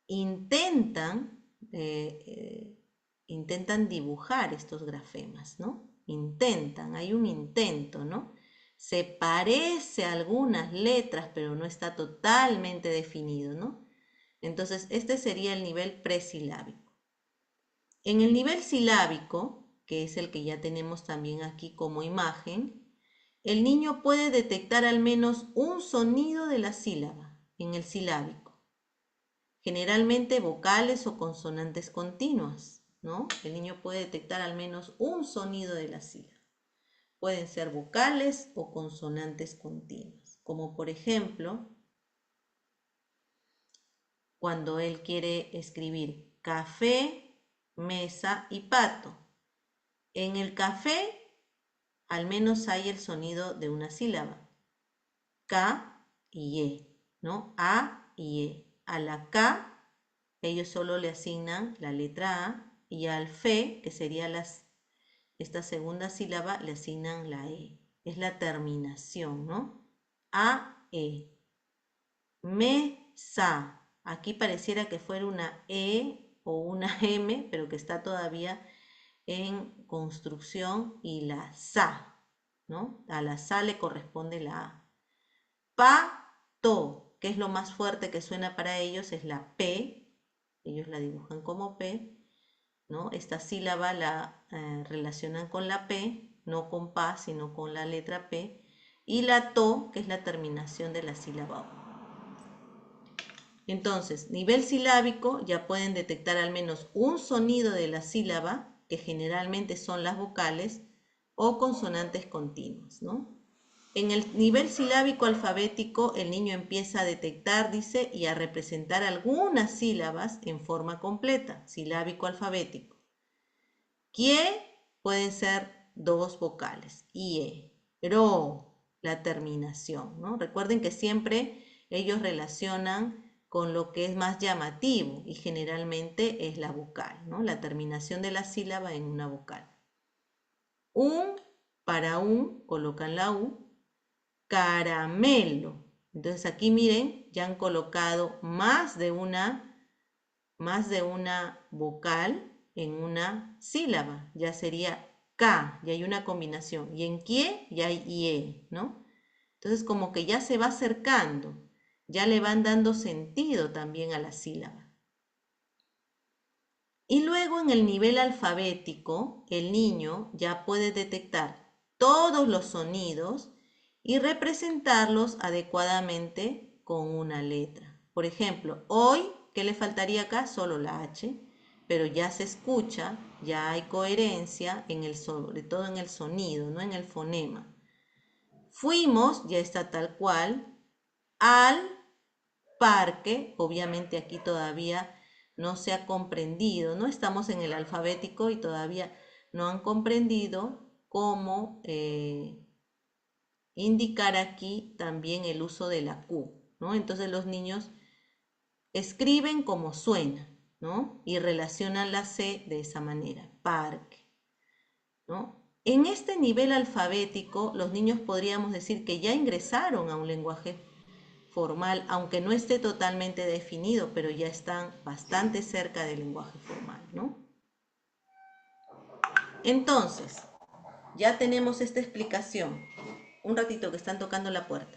intentan, intentan dibujar estos grafemas, ¿no? Intentan, hay un intento, ¿no? Se parece a algunas letras, pero no está totalmente definido, ¿no? Entonces, este sería el nivel presilábico. En el nivel silábico, que es el que ya tenemos también aquí como imagen, el niño puede detectar al menos un sonido de la sílaba en el silábico, generalmente vocales o consonantes continuas, ¿no? El niño puede detectar al menos un sonido de la sílaba. Pueden ser vocales o consonantes continuas, como por ejemplo, cuando él quiere escribir café, mesa y pato. En el café, al menos hay el sonido de una sílaba. K y E, ¿no? A y E. A la K, ellos solo le asignan la letra A, y al fe, que sería esta segunda sílaba, le asignan la E. Es la terminación, ¿no? A, E. Mesa. Aquí pareciera que fuera una E o una M, pero que está todavía en construcción, y la sa, ¿no? A la sa le corresponde la A. Pato, que es lo más fuerte que suena para ellos, es la P, ellos la dibujan como P, ¿no? Esta sílaba la relacionan con la P, no con pa, sino con la letra P, y la to, que es la terminación de la sílaba O. Entonces, nivel silábico, ya pueden detectar al menos un sonido de la sílaba, que generalmente son las vocales, o consonantes continuas, ¿no? En el nivel silábico alfabético, el niño empieza a detectar, dice, y a representar algunas sílabas en forma completa, silábico alfabético. Kie pueden ser dos vocales, ie, ro, la terminación, ¿no? Recuerden que siempre ellos relacionan con lo que es más llamativo, y generalmente es la vocal, ¿no? La terminación de la sílaba en una vocal. Para colocan la U. Caramelo. Entonces aquí miren, ya han colocado más de una vocal en una sílaba. Ya sería K, ya hay una combinación. Y en kie ya hay IE, ¿no? Entonces como que ya se va acercando, ya le van dando sentido también a la sílaba. Y luego en el nivel alfabético, el niño ya puede detectar todos los sonidos y representarlos adecuadamente con una letra. Por ejemplo, hoy, ¿qué le faltaría acá? Solo la H, pero ya se escucha, ya hay coherencia, sobre todo en el sonido, no en el fonema. Fuimos, ya está tal cual, al parque, obviamente aquí todavía no se ha comprendido, no estamos en el alfabético y todavía no han comprendido cómo indicar aquí también el uso de la Q, ¿no? Entonces los niños escriben como suena, ¿no? Y relacionan la C de esa manera, parque, ¿no? En este nivel alfabético, los niños podríamos decir que ya ingresaron a un lenguaje formal, aunque no esté totalmente definido, pero ya están bastante cerca del lenguaje formal, ¿no? Entonces, ya tenemos esta explicación. Un ratito que están tocando la puerta.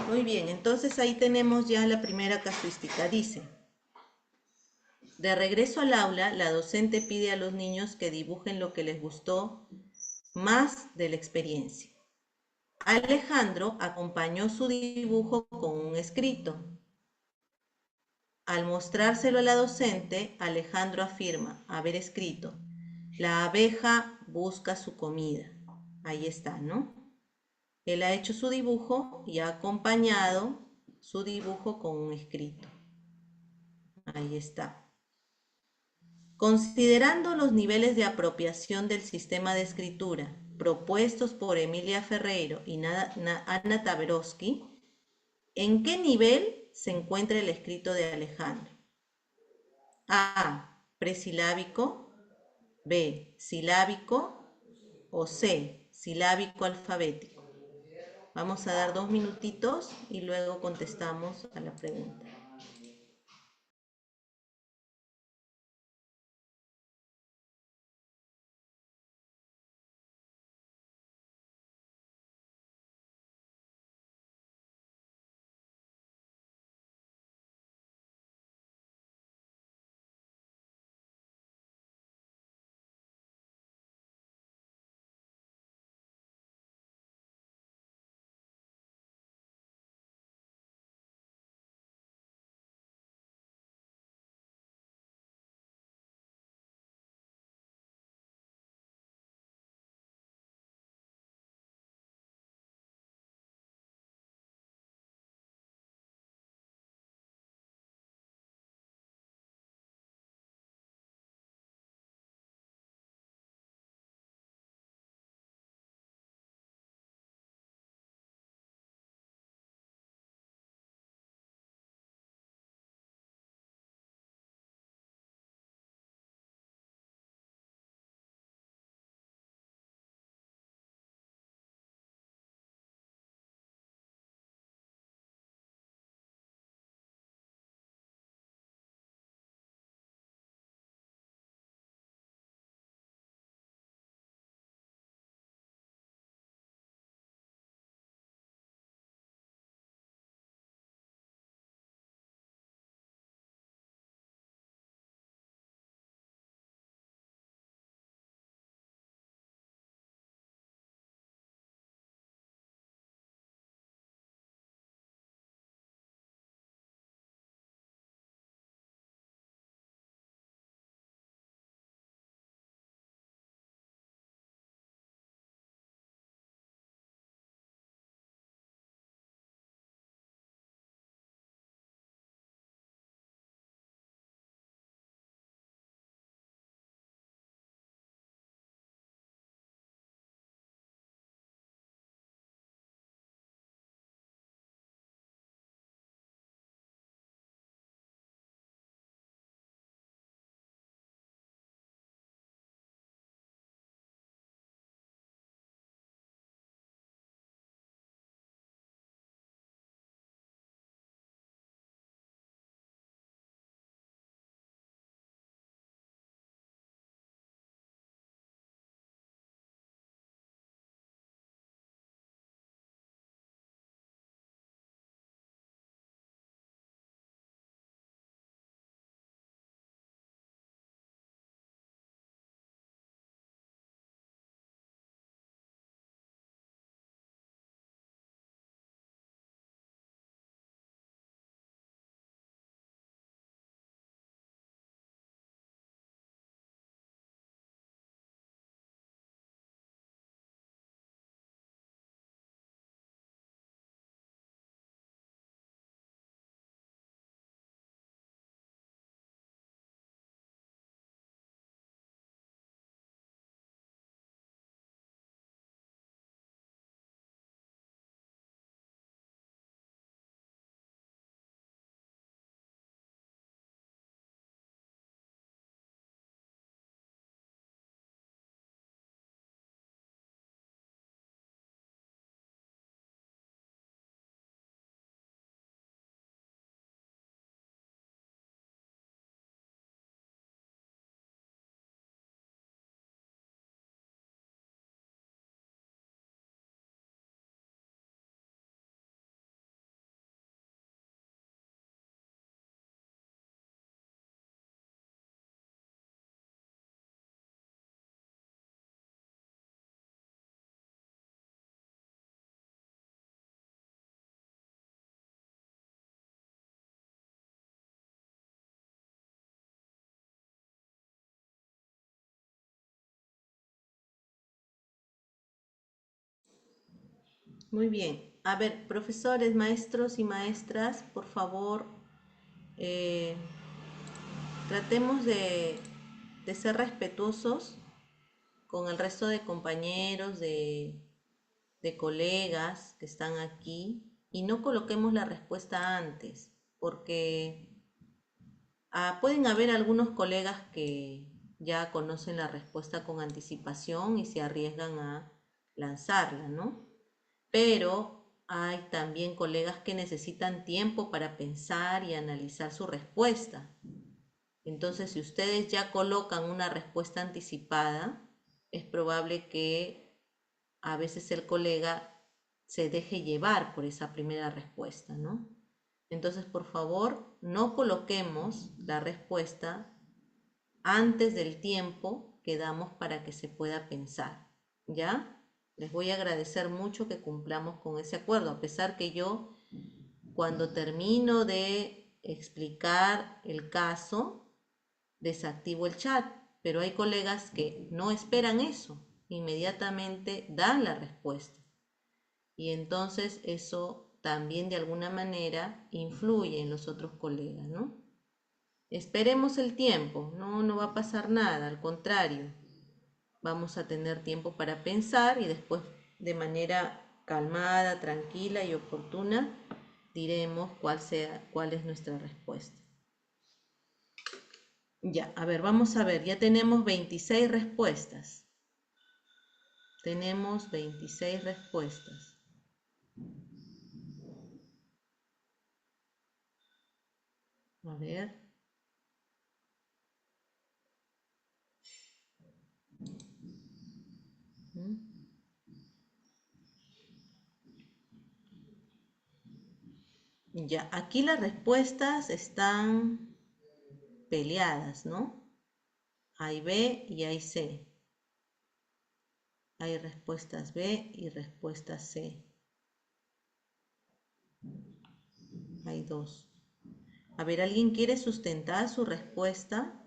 Muy bien, entonces ahí tenemos ya la primera casuística. Dice, de regreso al aula, la docente pide a los niños que dibujen lo que les gustó más de la experiencia. Alejandro acompañó su dibujo con un escrito. Al mostrárselo a la docente, Alejandro afirma haber escrito, la abeja busca su comida. Ahí está, ¿no? Él ha hecho su dibujo y ha acompañado su dibujo con un escrito. Ahí está. Considerando los niveles de apropiación del sistema de escritura propuestos por Emilia Ferreiro y Ana Taberowski, ¿en qué nivel se encuentra el escrito de Alejandro? A. Presilábico. B. Silábico. O C. Silábico alfabético. Vamos a dar 2 minutitos y luego contestamos a la pregunta. Muy bien. A ver, profesores, maestros y maestras, por favor, eh, tratemos de ser respetuosos con el resto de compañeros, de colegas que están aquí y no coloquemos la respuesta antes, porque pueden haber algunos colegas que ya conocen la respuesta con anticipación y se arriesgan a lanzarla, ¿no? Pero hay también colegas que necesitan tiempo para pensar y analizar su respuesta. Entonces, si ustedes ya colocan una respuesta anticipada, es probable que a veces el colega se deje llevar por esa primera respuesta, ¿no? Entonces, por favor, no coloquemos la respuesta antes del tiempo que damos para que se pueda pensar, ¿ya? Les voy a agradecer mucho que cumplamos con ese acuerdo, a pesar que yo, cuando termino de explicar el caso, desactivo el chat, pero hay colegas que no esperan eso, inmediatamente dan la respuesta. Y entonces eso también de alguna manera influye en los otros colegas, ¿no? Esperemos el tiempo, no va a pasar nada, al contrario, vamos a tener tiempo para pensar y después de manera calmada, tranquila y oportuna diremos cuál es nuestra respuesta. Ya, a ver, vamos a ver, ya tenemos 26 respuestas. Tenemos 26 respuestas. A ver. Ya, aquí las respuestas están peleadas, ¿no? Hay B y hay C. Hay respuestas B y respuestas C. Hay dos. A ver, ¿alguien quiere sustentar su respuesta?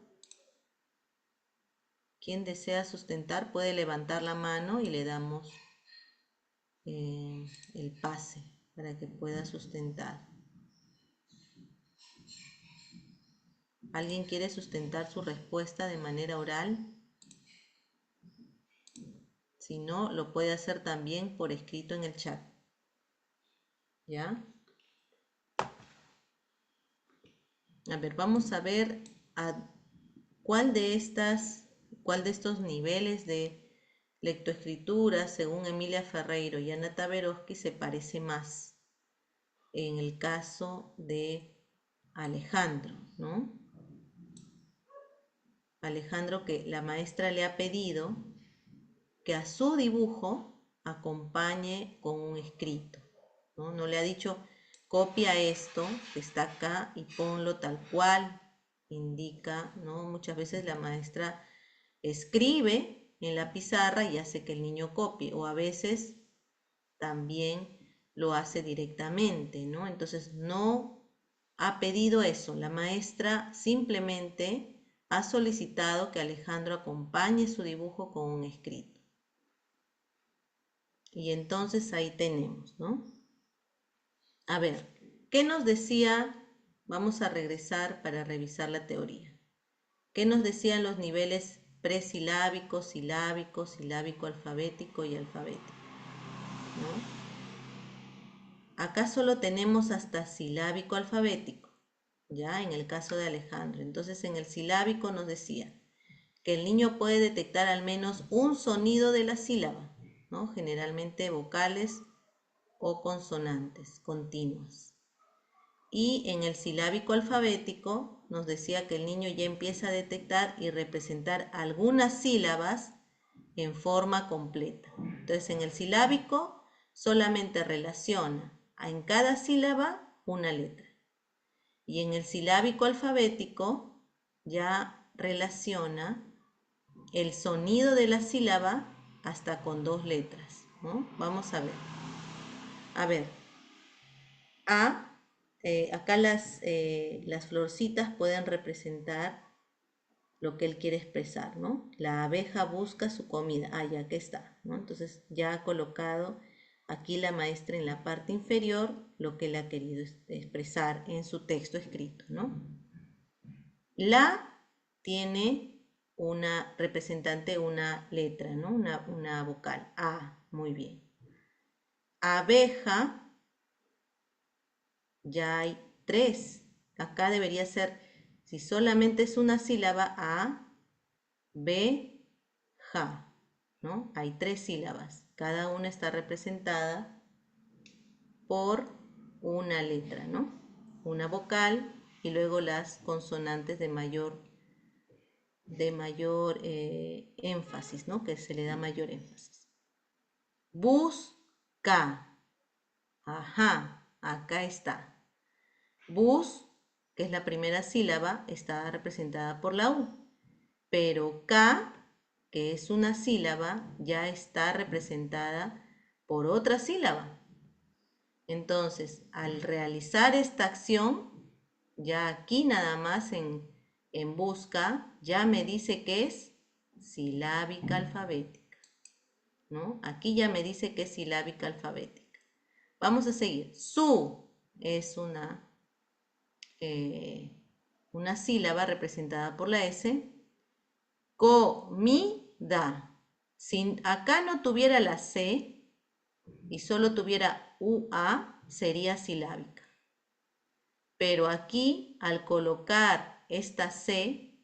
Quien desea sustentar puede levantar la mano y le damos el pase para que pueda sustentar. ¿Alguien quiere sustentar su respuesta de manera oral? Si no, lo puede hacer también por escrito en el chat. ¿Ya? A ver, vamos a ver cuál de estos niveles de lectoescritura, según Emilia Ferreiro y Ana Taberowski, se parece más en el caso de Alejandro, ¿no? Alejandro, que la maestra le ha pedido que a su dibujo acompañe con un escrito, ¿no? No le ha dicho, copia esto que está acá y ponlo tal cual indica, ¿no? Muchas veces la maestra escribe en la pizarra y hace que el niño copie, o a veces también lo hace directamente, ¿no? Entonces no ha pedido eso, la maestra simplemente ha solicitado que Alejandro acompañe su dibujo con un escrito. Y entonces ahí tenemos, ¿no? A ver, ¿qué nos decía? Vamos a regresar para revisar la teoría. ¿Qué nos decían los niveles presilábico, silábico, silábico alfabético y alfabético? ¿No? Acá solo tenemos hasta silábico alfabético, ya en el caso de Alejandro. Entonces en el silábico nos decía que el niño puede detectar al menos un sonido de la sílaba, ¿no? Generalmente vocales o consonantes continuas. Y en el silábico alfabético nos decía que el niño ya empieza a detectar y representar algunas sílabas en forma completa. Entonces en el silábico solamente relaciona en cada sílaba una letra. Y en el silábico alfabético ya relaciona el sonido de la sílaba hasta con 2 letras, ¿no? Vamos a ver. A ver, acá las florcitas pueden representar lo que él quiere expresar, ¿no? La abeja busca su comida. Ya que está, ¿no? Entonces ya ha colocado Aquí la maestra en la parte inferior lo que le ha querido expresar en su texto escrito, ¿no? La tiene una representante, una letra, ¿no? Una vocal. A, muy bien. Abeja, ya hay 3. Acá debería ser, si solamente es una sílaba, A, B, ja, ¿no? Hay 3 sílabas. Cada una está representada por una letra, ¿no? Una vocal y luego las consonantes de mayor énfasis, ¿no? Que se le da mayor énfasis. Busca. Ajá, acá está. Bus, que es la primera sílaba, está representada por la U. Pero K, que es una sílaba, ya está representada por otra sílaba. Entonces, al realizar esta acción, ya aquí nada más en busca, ya me dice que es silábica alfabética, ¿no? Aquí ya me dice que es silábica alfabética. Vamos a seguir. Su es una sílaba representada por la S. Comida. Si acá no tuviera la C y solo tuviera UA, sería silábica. Pero aquí, al colocar esta C,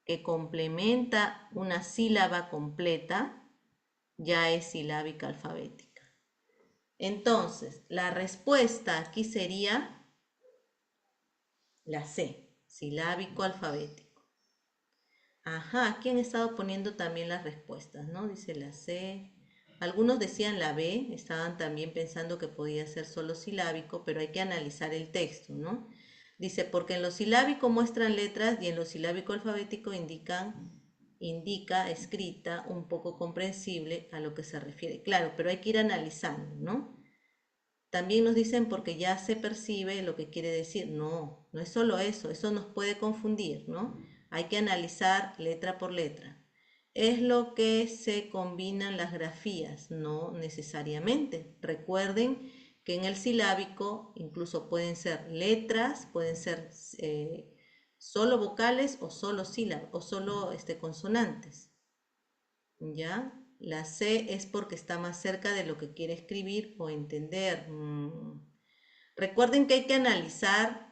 que complementa una sílaba completa, ya es silábica alfabética. Entonces, la respuesta aquí sería la C, silábico alfabético. Ajá, aquí han estado poniendo también las respuestas, ¿no? Dice la C. Algunos decían la B, estaban también pensando que podía ser solo silábico, pero hay que analizar el texto, ¿no? Dice, porque en lo silábico muestran letras y en lo silábico alfabético indica escrita un poco comprensible a lo que se refiere. Claro, pero hay que ir analizando, ¿no? También nos dicen porque ya se percibe lo que quiere decir. No, no es solo eso nos puede confundir, ¿no? Hay que analizar letra por letra. Es lo que se combinan las grafías, no necesariamente. Recuerden que en el silábico incluso pueden ser letras, pueden ser solo vocales o solo sílabas o solo consonantes. ¿Ya? La C es porque está más cerca de lo que quiere escribir o entender. Recuerden que hay que analizar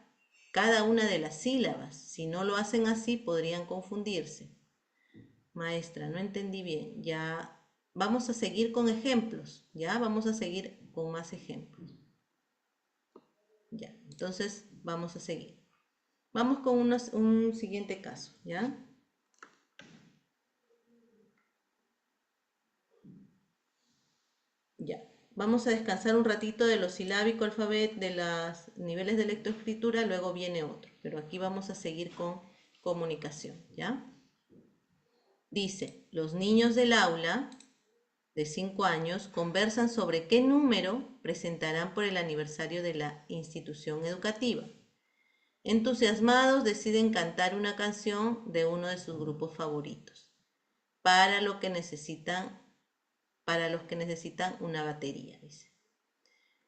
cada una de las sílabas. Si no lo hacen así, podrían confundirse. Maestra, no entendí bien. Ya vamos a seguir con ejemplos. Ya vamos a seguir con más ejemplos. Ya, entonces vamos a seguir. Vamos con un siguiente caso, ¿ya? Ya. Vamos a descansar un ratito de lo silábico, alfabeto, de los niveles de lectoescritura, luego viene otro. Pero aquí vamos a seguir con comunicación, ¿ya? Dice, los niños del aula de 5 años conversan sobre qué número presentarán por el aniversario de la institución educativa. Entusiasmados deciden cantar una canción de uno de sus grupos favoritos, para los que necesitan una batería, dice.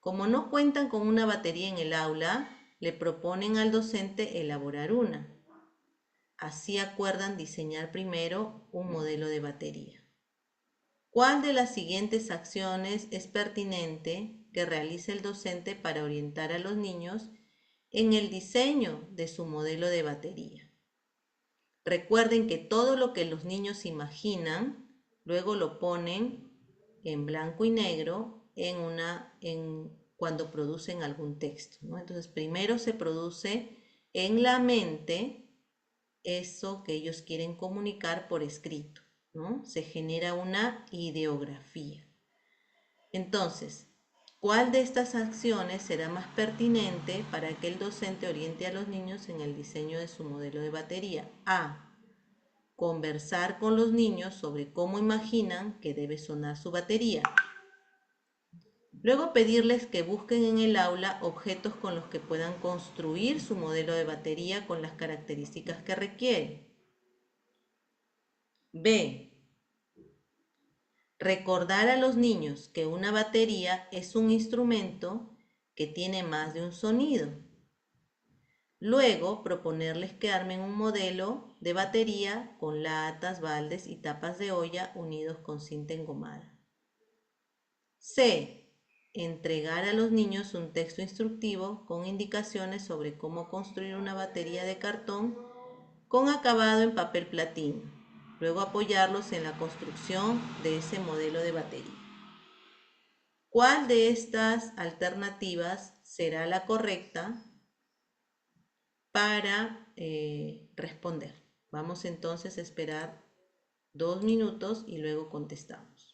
Como no cuentan con una batería en el aula, le proponen al docente elaborar una. Así acuerdan diseñar primero un modelo de batería. ¿Cuál de las siguientes acciones es pertinente que realice el docente para orientar a los niños en el diseño de su modelo de batería? Recuerden que todo lo que los niños imaginan, luego lo ponen en blanco y negro cuando producen algún texto, ¿no? Entonces, primero se produce en la mente eso que ellos quieren comunicar por escrito, ¿no? Se genera una ideografía. Entonces, ¿cuál de estas acciones será más pertinente para que el docente oriente a los niños en el diseño de su modelo de batería? A. Conversar con los niños sobre cómo imaginan que debe sonar su batería. Luego pedirles que busquen en el aula objetos con los que puedan construir su modelo de batería con las características que requieren. B. Recordar a los niños que una batería es un instrumento que tiene más de un sonido. Luego, proponerles que armen un modelo de batería con latas, baldes y tapas de olla unidos con cinta engomada. C. Entregar a los niños un texto instructivo con indicaciones sobre cómo construir una batería de cartón con acabado en papel platino. Luego apoyarlos en la construcción de ese modelo de batería. ¿Cuál de estas alternativas será la correcta para responder? Vamos entonces a esperar 2 minutos y luego contestamos.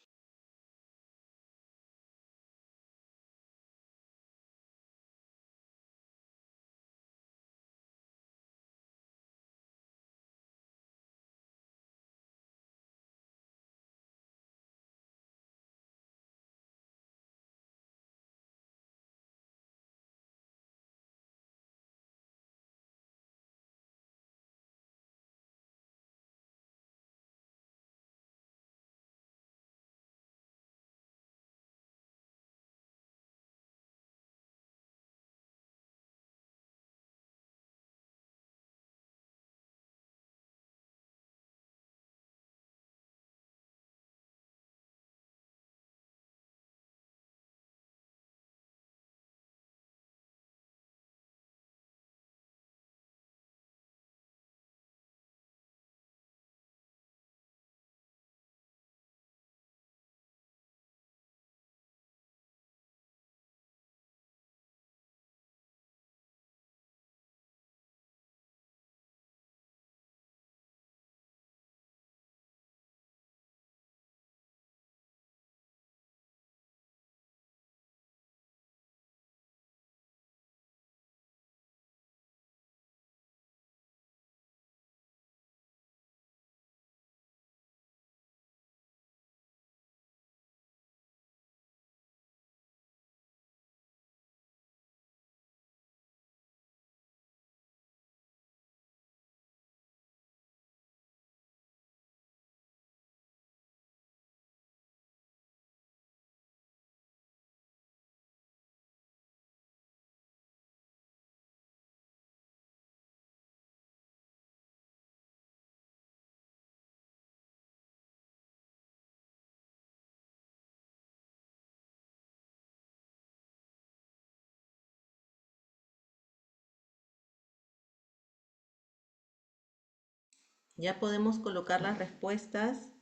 Ya podemos colocar las respuestas.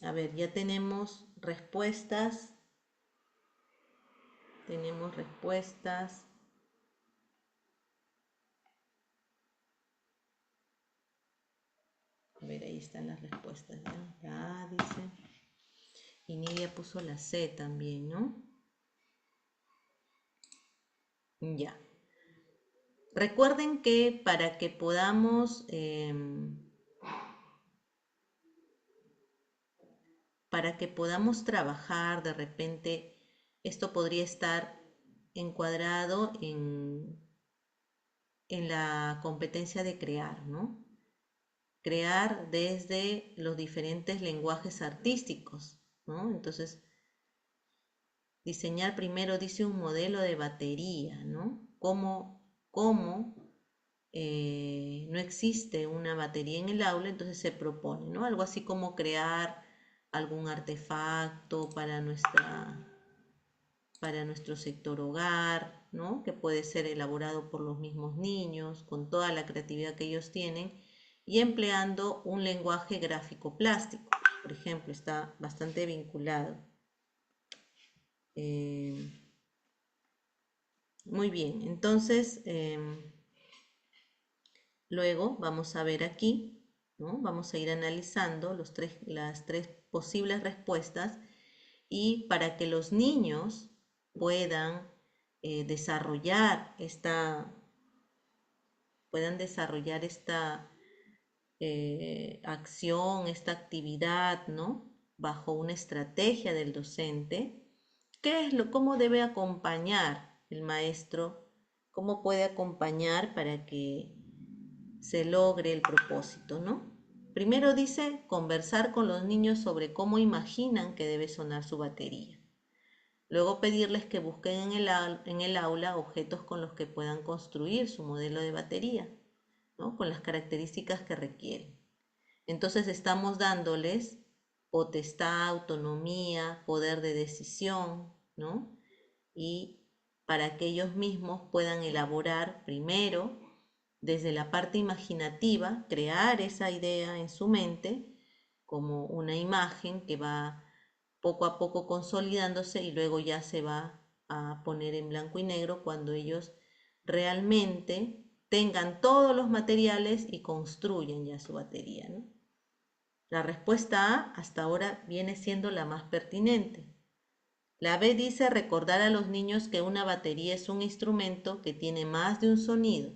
A ver, ya tenemos respuestas. Tenemos respuestas. A ver, ahí están las respuestas. ¿Ya? La A dice. Y Nidia puso la C también, ¿no? Ya. Recuerden que para que podamos trabajar, de repente, esto podría estar encuadrado en la competencia de crear, ¿no? Crear desde los diferentes lenguajes artísticos, ¿no? Entonces, diseñar primero dice un modelo de batería, ¿no? Cómo no existe una batería en el aula, entonces se propone, ¿no? Algo así como crear algún artefacto para nuestro sector hogar, ¿no? Que puede ser elaborado por los mismos niños, con toda la creatividad que ellos tienen, y empleando un lenguaje gráfico plástico, por ejemplo, está bastante vinculado. Muy bien, entonces luego vamos a ver aquí, ¿no? Vamos a ir analizando las tres posibles respuestas y para que los niños puedan desarrollar esta acción, esta actividad, ¿no? Bajo una estrategia del docente, cómo debe acompañar el maestro, cómo puede acompañar para que se logre el propósito, ¿no? Primero dice conversar con los niños sobre cómo imaginan que debe sonar su batería. Luego pedirles que busquen en el aula objetos con los que puedan construir su modelo de batería, ¿no? Con las características que requieren. Entonces estamos dándoles potestad, autonomía, poder de decisión, ¿no? Y para que ellos mismos puedan elaborar primero, desde la parte imaginativa, crear esa idea en su mente como una imagen que va poco a poco consolidándose y luego ya se va a poner en blanco y negro cuando ellos realmente tengan todos los materiales y construyan ya su batería, ¿no? La respuesta A hasta ahora viene siendo la más pertinente. La B dice recordar a los niños que una batería es un instrumento que tiene más de un sonido.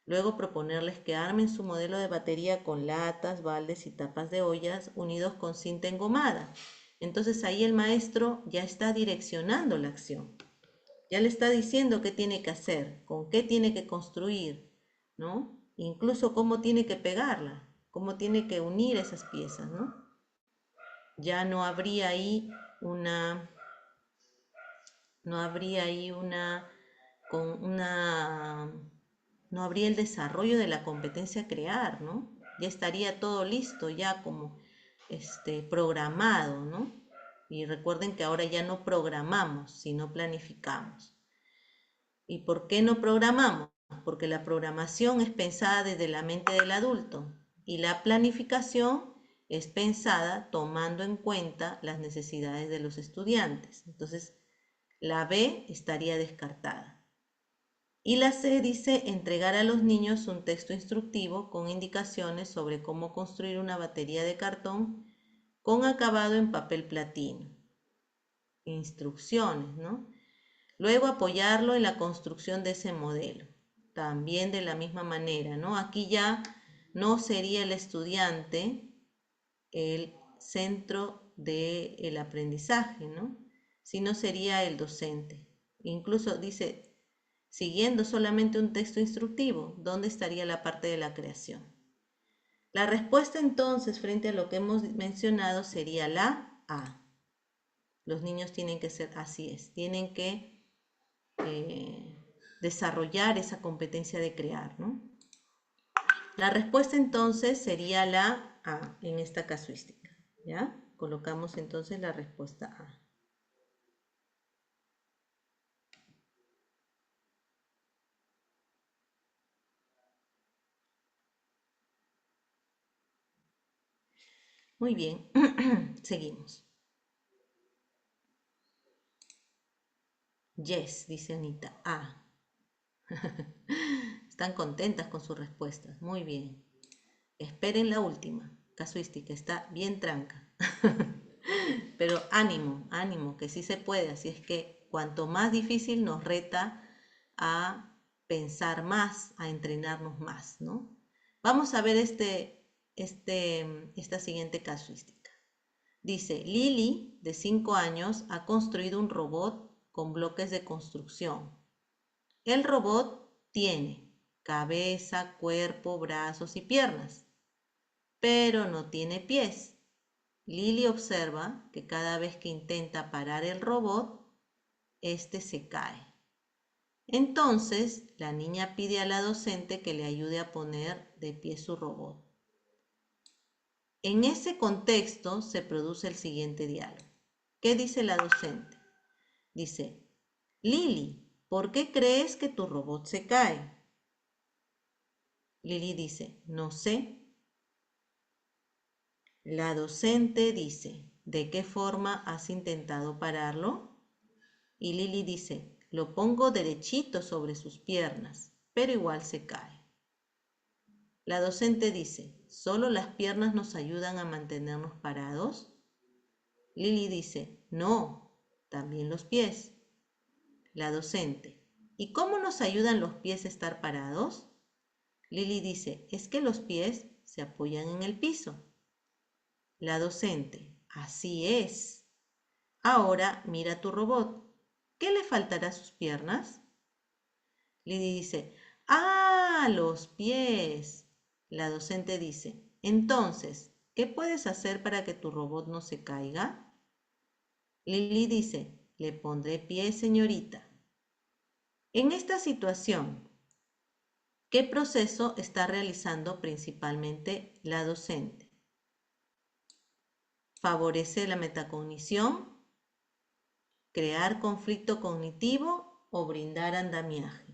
Luego proponerles que armen su modelo de batería con latas, baldes y tapas de ollas unidos con cinta engomada. Entonces ahí el maestro ya está direccionando la acción. Ya le está diciendo qué tiene que hacer, con qué tiene que construir, ¿no? Incluso cómo tiene que pegarla, cómo tiene que unir esas piezas, ¿no? Ya no habría ahí una, no habría ahí no habría el desarrollo de la competencia crear, ¿no? Ya estaría todo listo, ya como programado, ¿no? Y recuerden que ahora ya no programamos, sino planificamos. ¿Y por qué no programamos? Porque la programación es pensada desde la mente del adulto y la planificación es pensada tomando en cuenta las necesidades de los estudiantes. Entonces, la B estaría descartada. Y la C dice entregar a los niños un texto instructivo con indicaciones sobre cómo construir una batería de cartón con acabado en papel platino. Instrucciones, ¿no? Luego apoyarlo en la construcción de ese modelo. También de la misma manera, ¿no? Aquí ya no sería el estudiante el centro del aprendizaje, ¿no? Sino sería el docente. Incluso dice, siguiendo solamente un texto instructivo, ¿dónde estaría la parte de la creación? La respuesta entonces frente a lo que hemos mencionado sería la A. Los niños tienen que ser, así es, tienen que desarrollar esa competencia de crear, ¿no? La respuesta entonces sería la A en esta casuística, ¿ya? Colocamos entonces la respuesta A. Muy bien, seguimos. Yes, dice Anita. Ah, están contentas con sus respuestas. Muy bien. Esperen la última. Casuística, está bien tranca. Pero ánimo, ánimo, que sí se puede. Así es que cuanto más difícil nos reta a pensar más, a entrenarnos más, ¿no? Vamos a ver esta siguiente casuística. Dice, Lily, de 5 años, ha construido un robot con bloques de construcción. El robot tiene cabeza, cuerpo, brazos y piernas, pero no tiene pies. Lily observa que cada vez que intenta parar el robot, este se cae. Entonces, la niña pide a la docente que le ayude a poner de pie su robot. En ese contexto se produce el siguiente diálogo. ¿Qué dice la docente? Dice, Lily, ¿por qué crees que tu robot se cae? Lily dice, no sé. La docente dice, ¿de qué forma has intentado pararlo? Y Lily dice, lo pongo derechito sobre sus piernas, pero igual se cae. La docente dice, ¿solo las piernas nos ayudan a mantenernos parados? Lily dice, no, también los pies. La docente, ¿y cómo nos ayudan los pies a estar parados? Lily dice, es que los pies se apoyan en el piso. La docente, así es. Ahora mira tu robot. ¿Qué le faltará a sus piernas? Lily dice, ¡ah, los pies! La docente dice, entonces, ¿qué puedes hacer para que tu robot no se caiga? Lily dice, le pondré pie, señorita. En esta situación, ¿qué proceso está realizando principalmente la docente? ¿Favorece la metacognición, crear conflicto cognitivo o brindar andamiaje?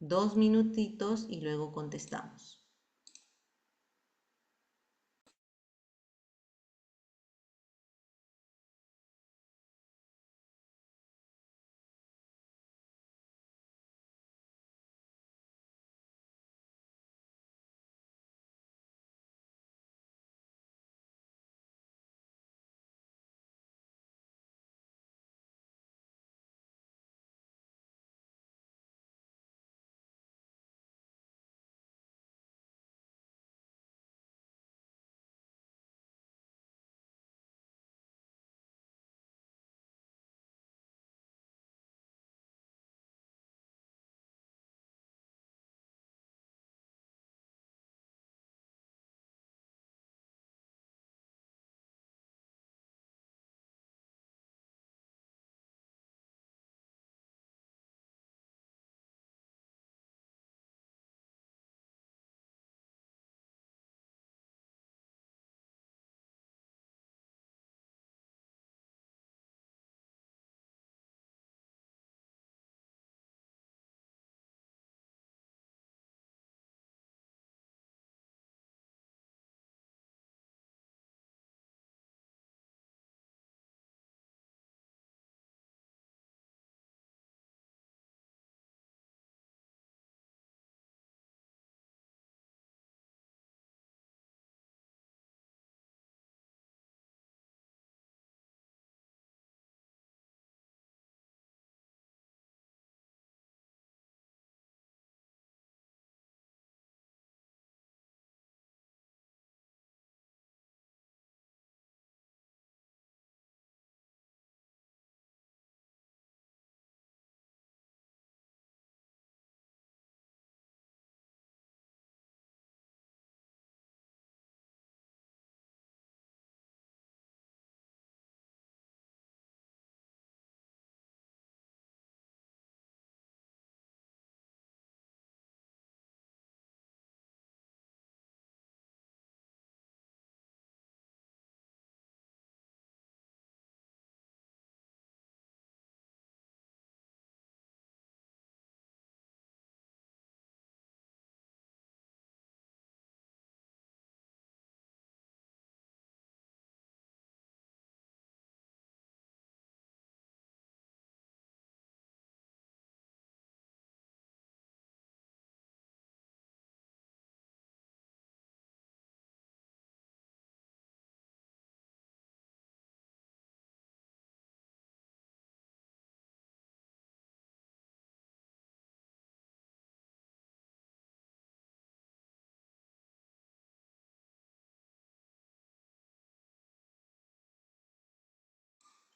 2 minutitos y luego contestamos.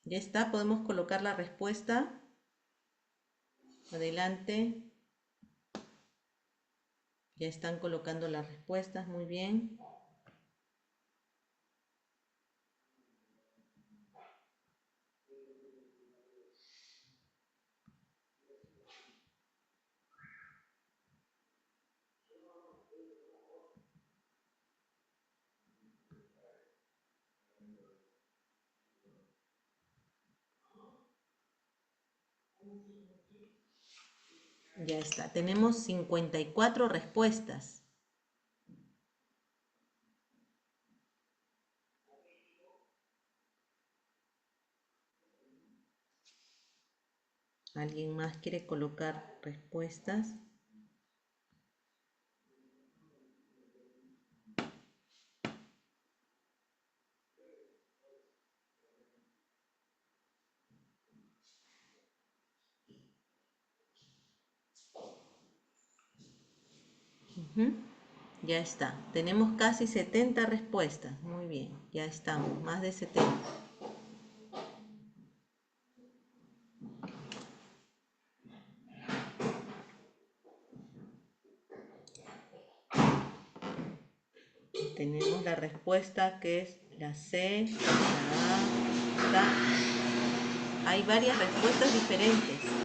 Ya está, podemos colocar la respuesta. Adelante. Ya están colocando las respuestas, muy bien. Ya está, tenemos 54 respuestas. ¿Alguien más quiere colocar respuestas? Ya está. Tenemos casi 70 respuestas. Muy bien, ya estamos, más de 70. Tenemos la respuesta que es la C, la A, la... Hay varias respuestas diferentes.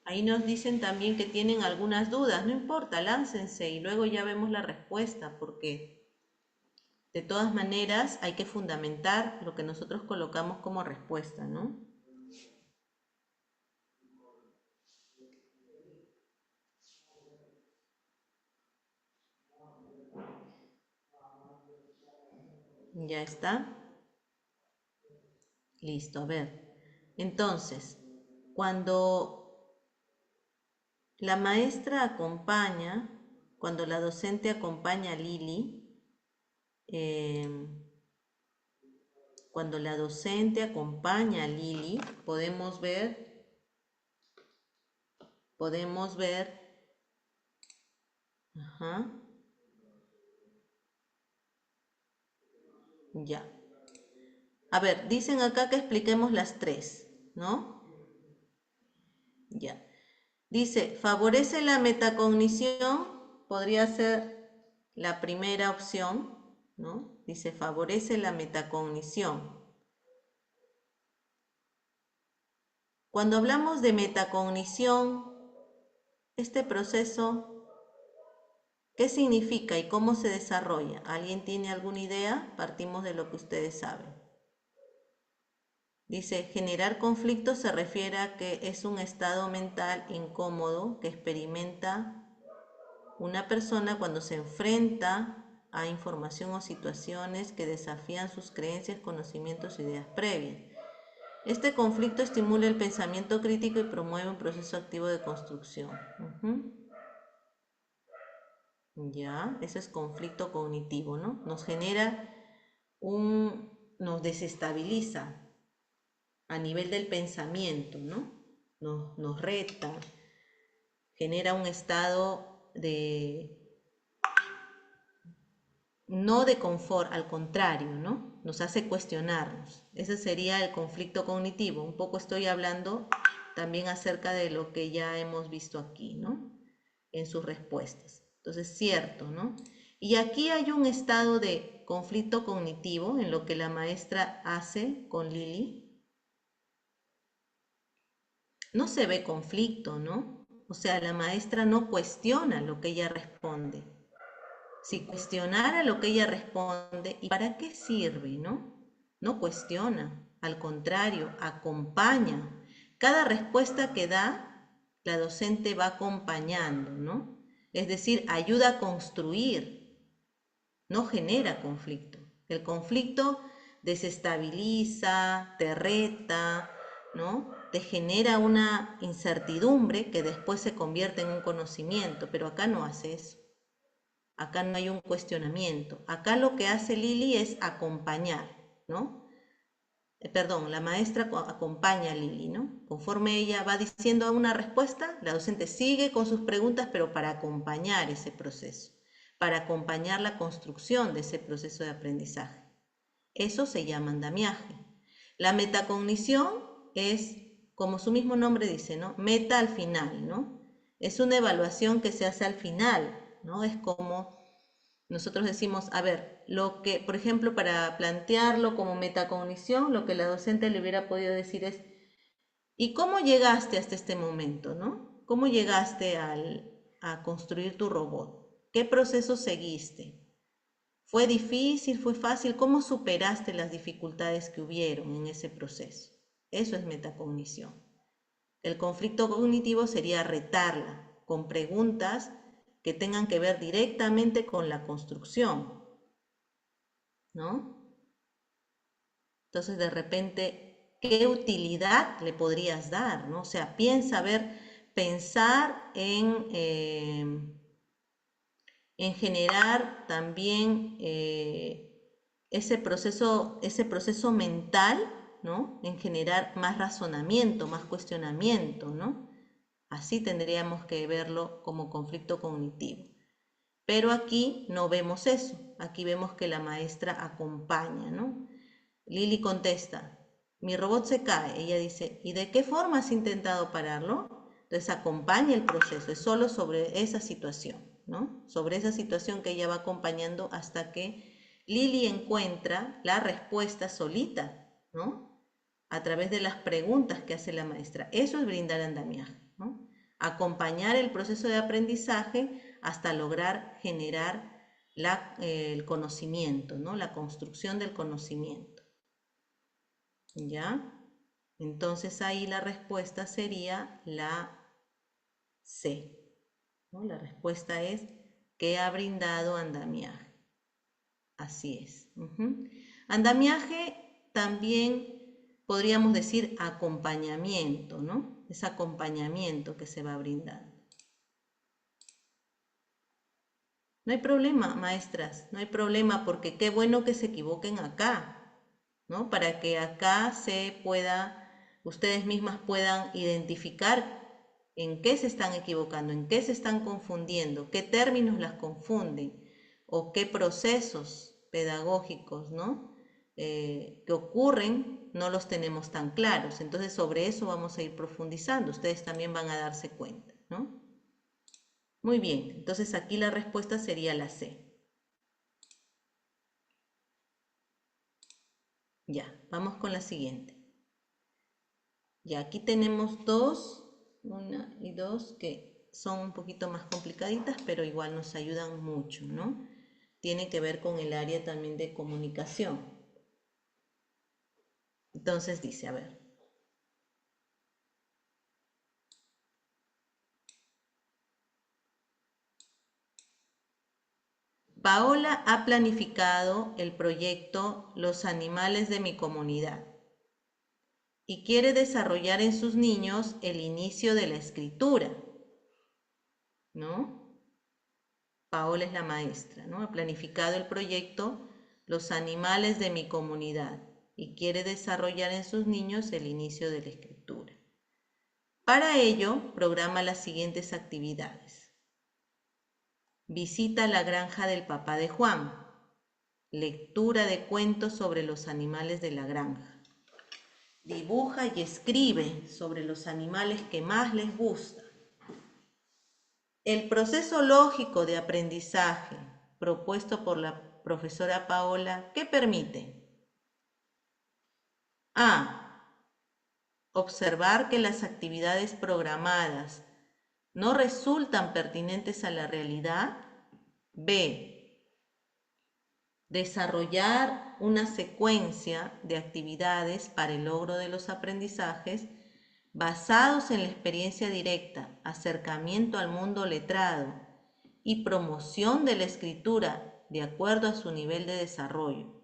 Ahí nos dicen también que tienen algunas dudas. No importa, láncense y luego ya vemos la respuesta, porque de todas maneras hay que fundamentar lo que nosotros colocamos como respuesta, ¿no? Ya está. Listo, a ver. Entonces, cuando la maestra acompaña, cuando la docente acompaña a Lili, cuando la docente acompaña a Lili, podemos ver, ajá, ya. A ver, dicen acá que expliquemos las tres, ¿no? Ya. Dice, favorece la metacognición, podría ser la primera opción, ¿no? Dice, favorece la metacognición. Cuando hablamos de metacognición, este proceso, ¿qué significa y cómo se desarrolla? ¿Alguien tiene alguna idea? Partimos de lo que ustedes saben. Dice, generar conflicto se refiere a que es un estado mental incómodo que experimenta una persona cuando se enfrenta a información o situaciones que desafían sus creencias, conocimientos o ideas previas. Este conflicto estimula el pensamiento crítico y promueve un proceso activo de construcción. Ya, eso es conflicto cognitivo, ¿no? Nos genera nos desestabiliza a nivel del pensamiento, ¿no? Nos reta, genera un estado no de confort, al contrario, ¿no? Nos hace cuestionarnos. Ese sería el conflicto cognitivo. Un poco estoy hablando también acerca de lo que ya hemos visto aquí, ¿no? En sus respuestas. Entonces, cierto, ¿no? Y aquí hay un estado de conflicto cognitivo en lo que la maestra hace con Lili. No se ve conflicto, ¿no? O sea, la maestra no cuestiona lo que ella responde. Si cuestionara lo que ella responde, ¿y para qué sirve, no? No cuestiona, al contrario, acompaña. Cada respuesta que da, la docente va acompañando, ¿no? Es decir, ayuda a construir, no genera conflicto. El conflicto desestabiliza, te reta, ¿no? Te genera una incertidumbre que después se convierte en un conocimiento, pero acá no hace eso. Acá no hay un cuestionamiento. Acá lo que hace Lili es acompañar, ¿no? Perdón, la maestra acompaña a Lili, ¿no? Conforme ella va diciendo una respuesta, la docente sigue con sus preguntas, pero para acompañar ese proceso, para acompañar la construcción de ese proceso de aprendizaje. Eso se llama andamiaje. La metacognición es, como su mismo nombre dice, ¿no? Meta al final, ¿no? Es una evaluación que se hace al final, ¿no? Es como nosotros decimos, a ver, lo que, por ejemplo, para plantearlo como metacognición, lo que la docente le hubiera podido decir es, ¿y cómo llegaste hasta este momento, no? ¿Cómo llegaste a construir tu robot? ¿Qué proceso seguiste? ¿Fue difícil? ¿Fue fácil? ¿Cómo superaste las dificultades que hubieron en ese proceso? Eso es metacognición. El conflicto cognitivo sería retarla con preguntas que tengan que ver directamente con la construcción, ¿no? Entonces, de repente, ¿qué utilidad le podrías dar, ¿no? O sea, piensa, a ver, pensar en generar también ese proceso mental, ¿no? En generar más razonamiento, más cuestionamiento, ¿no? Así tendríamos que verlo como conflicto cognitivo. Pero aquí no vemos eso, aquí vemos que la maestra acompaña, ¿no? Lili contesta, mi robot se cae. Ella dice, ¿y de qué forma has intentado pararlo? Entonces acompaña el proceso, es solo sobre esa situación, ¿no? Sobre esa situación que ella va acompañando hasta que Lili encuentra la respuesta solita, ¿no? A través de las preguntas que hace la maestra. Eso es brindar andamiaje, ¿no? Acompañar el proceso de aprendizaje hasta lograr generar el conocimiento, ¿no? La construcción del conocimiento. ¿Ya? Entonces ahí la respuesta sería la C, ¿no? La respuesta es que ha brindado andamiaje. Así es. Andamiaje también podríamos decir acompañamiento, ¿no? Es acompañamiento que se va brindando. No hay problema, maestras, no hay problema porque qué bueno que se equivoquen acá, ¿no? Para que acá ustedes mismas puedan identificar en qué se están equivocando, en qué se están confundiendo, qué términos las confunden o qué procesos pedagógicos, ¿no? Que ocurren no los tenemos tan claros. Entonces sobre eso vamos a ir profundizando. Ustedes también van a darse cuenta, ¿no? Muy bien, entonces aquí la respuesta sería la C. Ya, vamos con la siguiente. Ya, aquí tenemos una y dos, que son un poquito más complicaditas, pero igual nos ayudan mucho, ¿no? Tiene que ver con el área también de comunicación. Entonces dice, a ver. Paola ha planificado el proyecto Los animales de mi comunidad y quiere desarrollar en sus niños el inicio de la escritura, ¿no? Paola es la maestra, ¿no? Ha planificado el proyecto Los animales de mi comunidad y quiere desarrollar en sus niños el inicio de la escritura. Para ello, programa las siguientes actividades. Visita la granja del papá de Juan. Lectura de cuentos sobre los animales de la granja. Dibuja y escribe sobre los animales que más les gusta. El proceso lógico de aprendizaje propuesto por la profesora Paola, ¿qué permite? A. Observar que las actividades programadas no resultan pertinentes a la realidad. B. Desarrollar una secuencia de actividades para el logro de los aprendizajes basados en la experiencia directa, acercamiento al mundo letrado y promoción de la escritura de acuerdo a su nivel de desarrollo.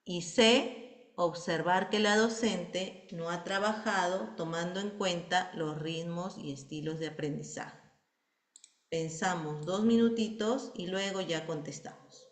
Y C, observar que la docente no ha trabajado tomando en cuenta los ritmos y estilos de aprendizaje. Pensamos 2 minutitos y luego ya contestamos.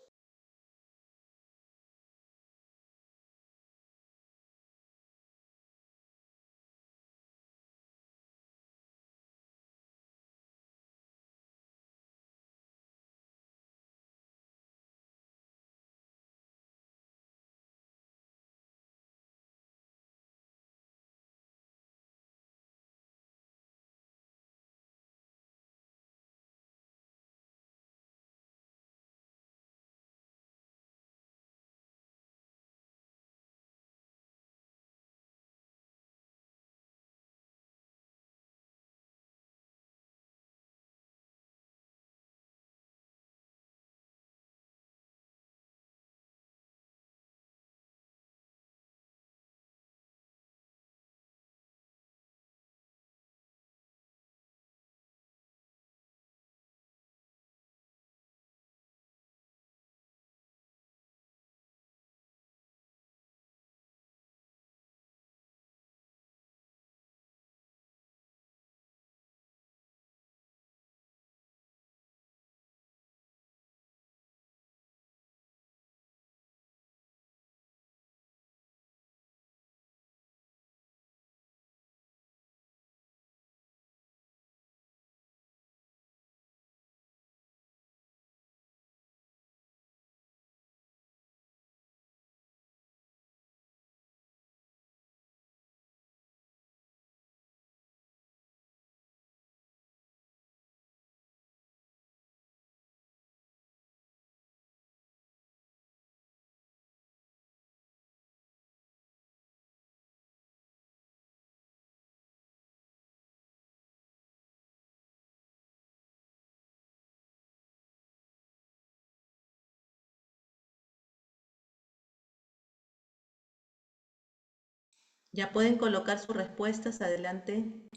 Ya pueden colocar sus respuestas, adelante.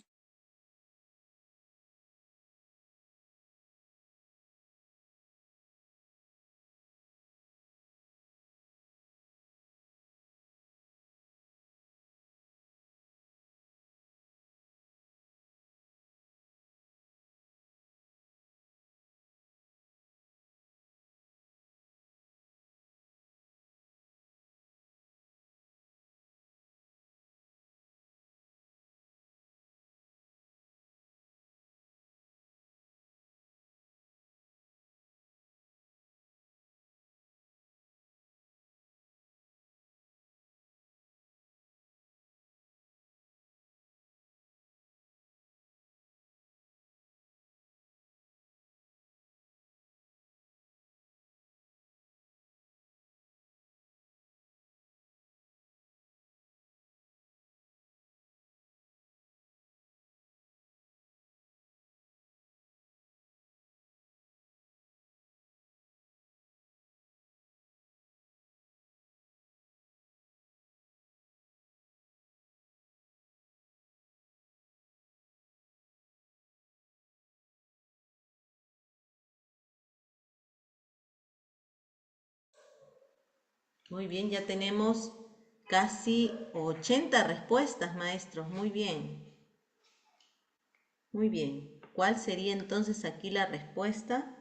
Muy bien, ya tenemos casi 80 respuestas, maestros. Muy bien. Muy bien. ¿Cuál sería entonces aquí la respuesta?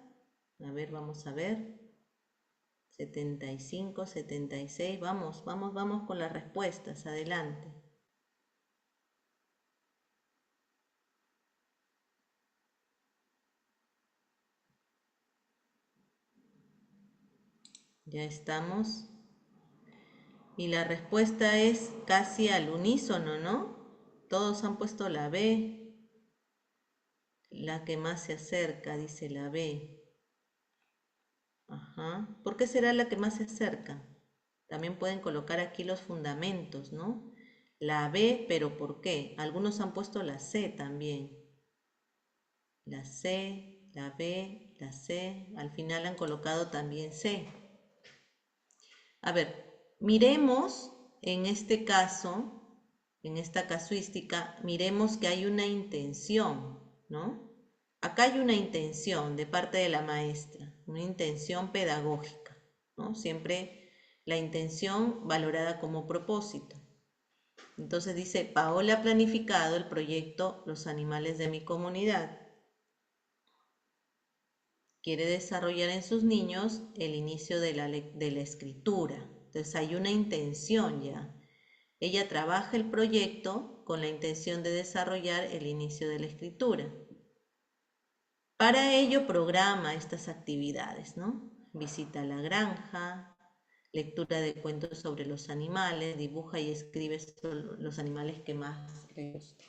A ver, vamos a ver. 75, 76. Vamos, vamos, vamos con las respuestas. Adelante. Ya estamos. Y la respuesta es casi al unísono, ¿no? Todos han puesto la B. La que más se acerca, dice la B. Ajá. ¿Por qué será la que más se acerca? También pueden colocar aquí los fundamentos, ¿no? La B, pero ¿por qué? Algunos han puesto la C también. La C, la B, la C. Al final han colocado también C. A ver, miremos en este caso, en esta casuística, miremos que hay una intención, ¿no? Acá hay una intención de parte de la maestra, una intención pedagógica, ¿no? Siempre La intención valorada como propósito. Entonces dice, Paola ha planificado el proyecto Los animales de mi comunidad. Quiere desarrollar en sus niños el inicio de la escritura. Entonces hay una intención ya. Ella trabaja el proyecto con la intención de desarrollar el inicio de la escritura. Para ello programa estas actividades, ¿no? Visita a la granja, lectura de cuentos sobre los animales, dibuja y escribe sobre los animales que más le gustan.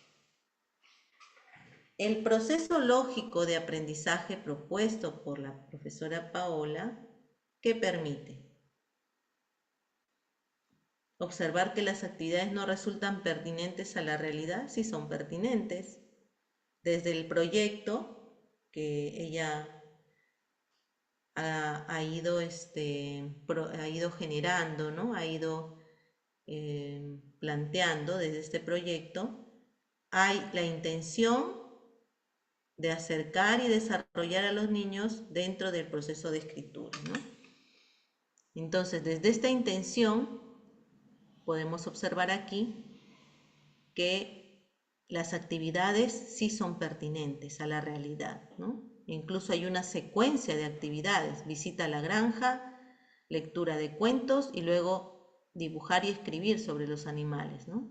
El proceso lógico de aprendizaje propuesto por la profesora Paola, ¿qué permite? Observar que las actividades no resultan pertinentes a la realidad, sí son pertinentes. Desde el proyecto que ella ha ido generando, ¿no? Ha ido planteando desde este proyecto, hay la intención de acercar y desarrollar a los niños dentro del proceso de escritura, ¿no? Entonces, desde esta intención, podemos observar aquí que las actividades sí son pertinentes a la realidad, ¿no? Incluso hay una secuencia de actividades: visita a la granja, lectura de cuentos y luego dibujar y escribir sobre los animales, ¿no?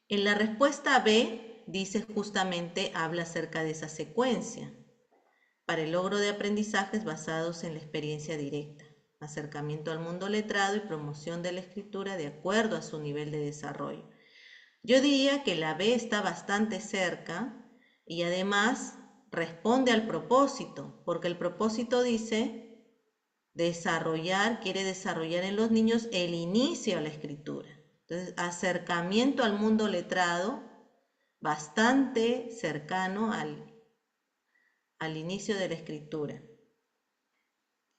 En la respuesta B dice justamente, habla acerca de esa secuencia para el logro de aprendizajes basados en la experiencia directa, acercamiento al mundo letrado y promoción de la escritura de acuerdo a su nivel de desarrollo. Yo diría que la B está bastante cerca y además responde al propósito, porque el propósito dice quiere desarrollar en los niños el inicio a la escritura. Entonces, acercamiento al mundo letrado, bastante cercano al inicio de la escritura.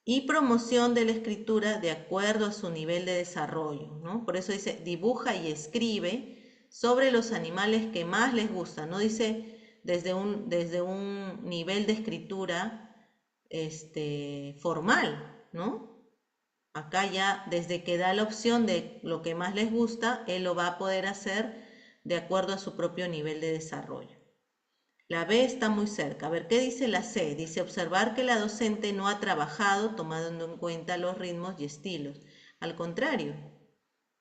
Y promoción de la escritura de acuerdo a su nivel de desarrollo, ¿no? Por eso dice, dibuja y escribe sobre los animales que más les gustan. No dice desde un nivel de escritura formal, ¿no? Acá ya, desde que da la opción de lo que más les gusta, él lo va a poder hacer de acuerdo a su propio nivel de desarrollo. La B está muy cerca. A ver, ¿qué dice la C? Dice observar que la docente no ha trabajado tomando en cuenta los ritmos y estilos. Al contrario,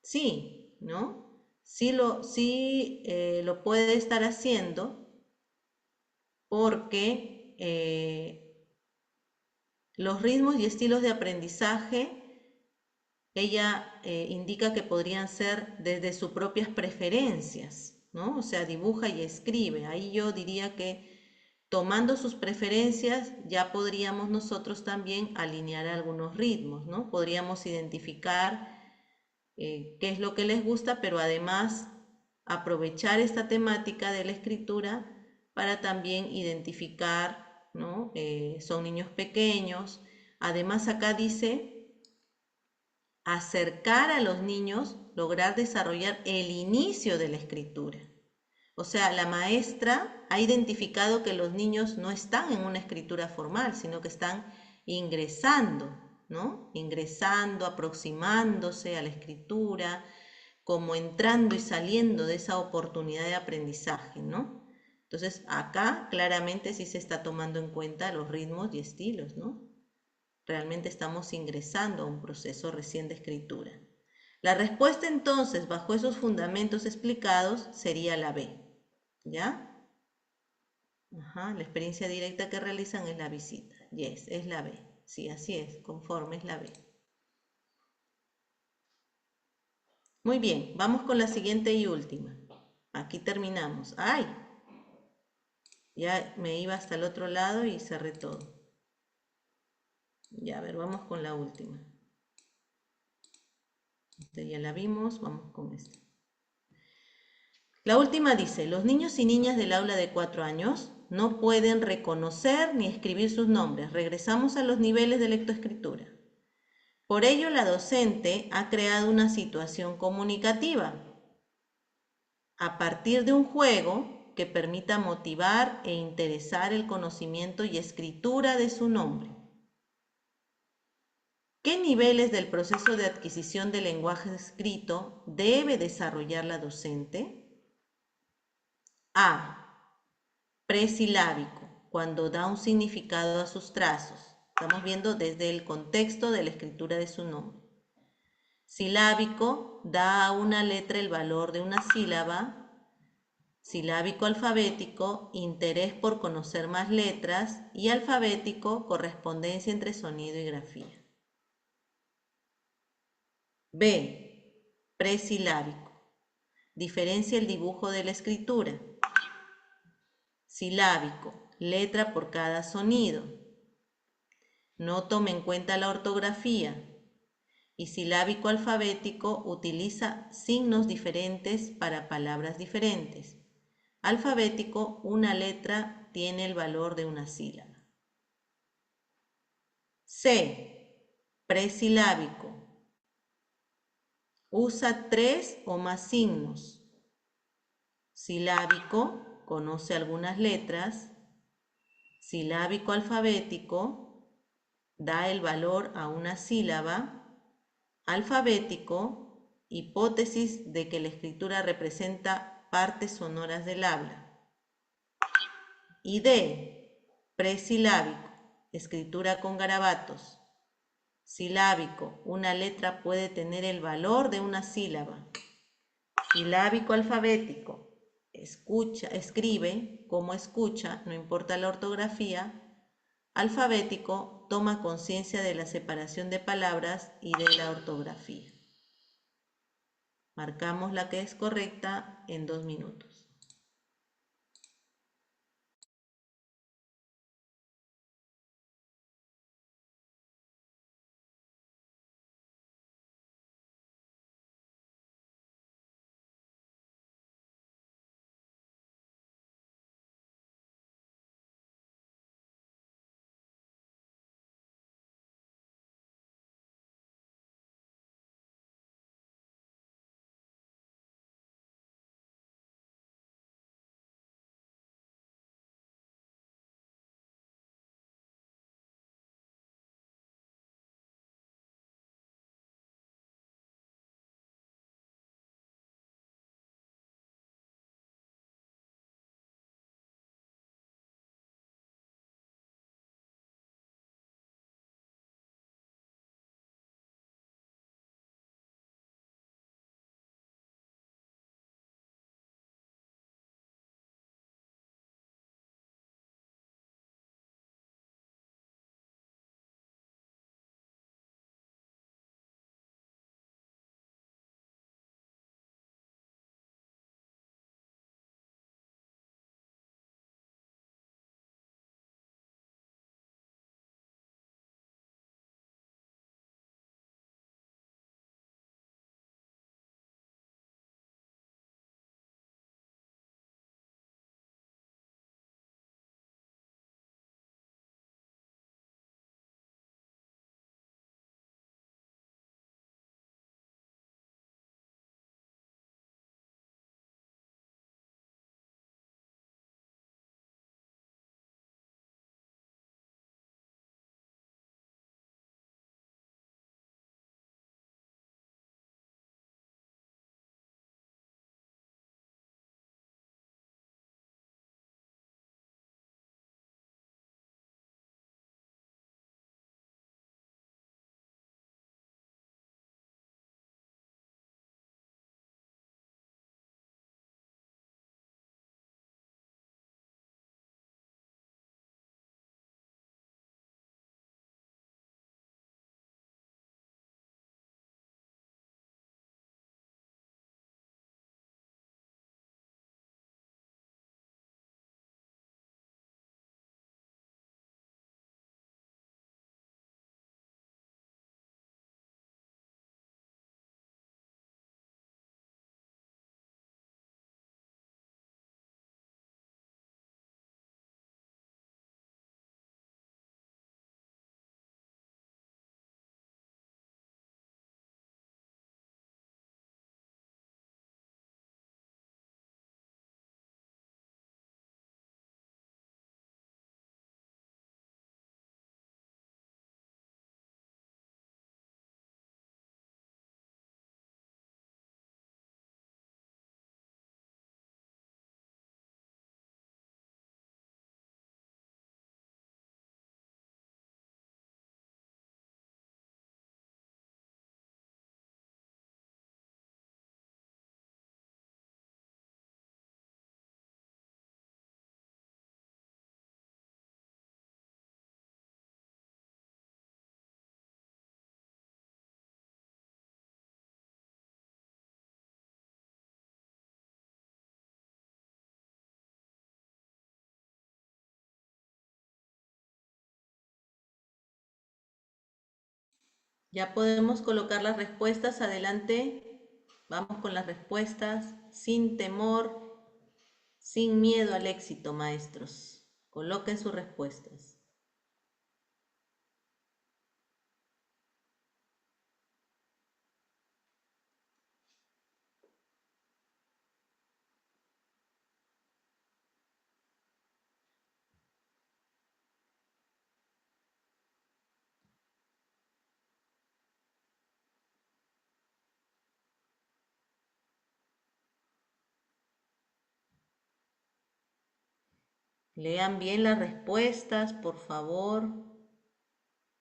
sí, ¿no? Sí lo puede estar haciendo porque los ritmos y estilos de aprendizaje, ella indica que podrían ser desde sus propias preferencias, ¿no? O sea, dibuja y escribe. Ahí yo diría que tomando sus preferencias ya podríamos nosotros también alinear algunos ritmos, ¿no? Podríamos identificar qué es lo que les gusta, pero además aprovechar esta temática de la escritura para también identificar, ¿no? Son niños pequeños. Además acá dice acercar a los niños, lograr desarrollar el inicio de la escritura. O sea, la maestra ha identificado que los niños no están en una escritura formal, sino que están ingresando, ¿no? Ingresando, aproximándose a la escritura, como entrando y saliendo de esa oportunidad de aprendizaje, ¿no? Entonces, acá claramente sí se está tomando en cuenta los ritmos y estilos, ¿no? Realmente estamos ingresando a un proceso recién de escritura. La respuesta entonces, bajo esos fundamentos explicados, sería la B. ¿Ya? Ajá, la experiencia directa que realizan es la visita. Yes, es la B. Sí, así es, conforme es la B. Muy bien, vamos con la siguiente y última. Aquí terminamos. ¡Ay! Ya me iba hasta el otro lado y cerré todo. Ya, a ver, vamos con la última. Esta ya la vimos, vamos con esta. La última dice, los niños y niñas del aula de 4 años no pueden reconocer ni escribir sus nombres. Regresamos a los niveles de lectoescritura. Por ello, la docente ha creado una situación comunicativa a partir de un juego que permita motivar e interesar el conocimiento y escritura de su nombre. ¿Qué niveles del proceso de adquisición del lenguaje escrito debe desarrollar la docente? A. Presilábico, cuando da un significado a sus trazos. Estamos viendo desde el contexto de la escritura de su nombre. Silábico, da a una letra el valor de una sílaba. Silábico alfabético, interés por conocer más letras. Y alfabético, correspondencia entre sonido y grafía. B. Presilábico. Diferencia el dibujo de la escritura. Silábico, letra por cada sonido. No toma en cuenta la ortografía. Y silábico alfabético utiliza signos diferentes para palabras diferentes. Alfabético, una letra tiene el valor de una sílaba. C. Presilábico. Usa 3 o más signos. Silábico, conoce algunas letras. Silábico alfabético, da el valor a una sílaba. Alfabético, hipótesis de que la escritura representa partes sonoras del habla. Y D. Presilábico, escritura con garabatos. Silábico, una letra puede tener el valor de una sílaba. Silábico alfabético, escribe como escucha, no importa la ortografía. Alfabético, toma conciencia de la separación de palabras y de la ortografía. Marcamos la que es correcta en 2 minutos. Ya podemos colocar las respuestas. Adelante. Vamos con las respuestas. Sin temor, sin miedo al éxito, maestros. Coloquen sus respuestas. Lean bien las respuestas, por favor.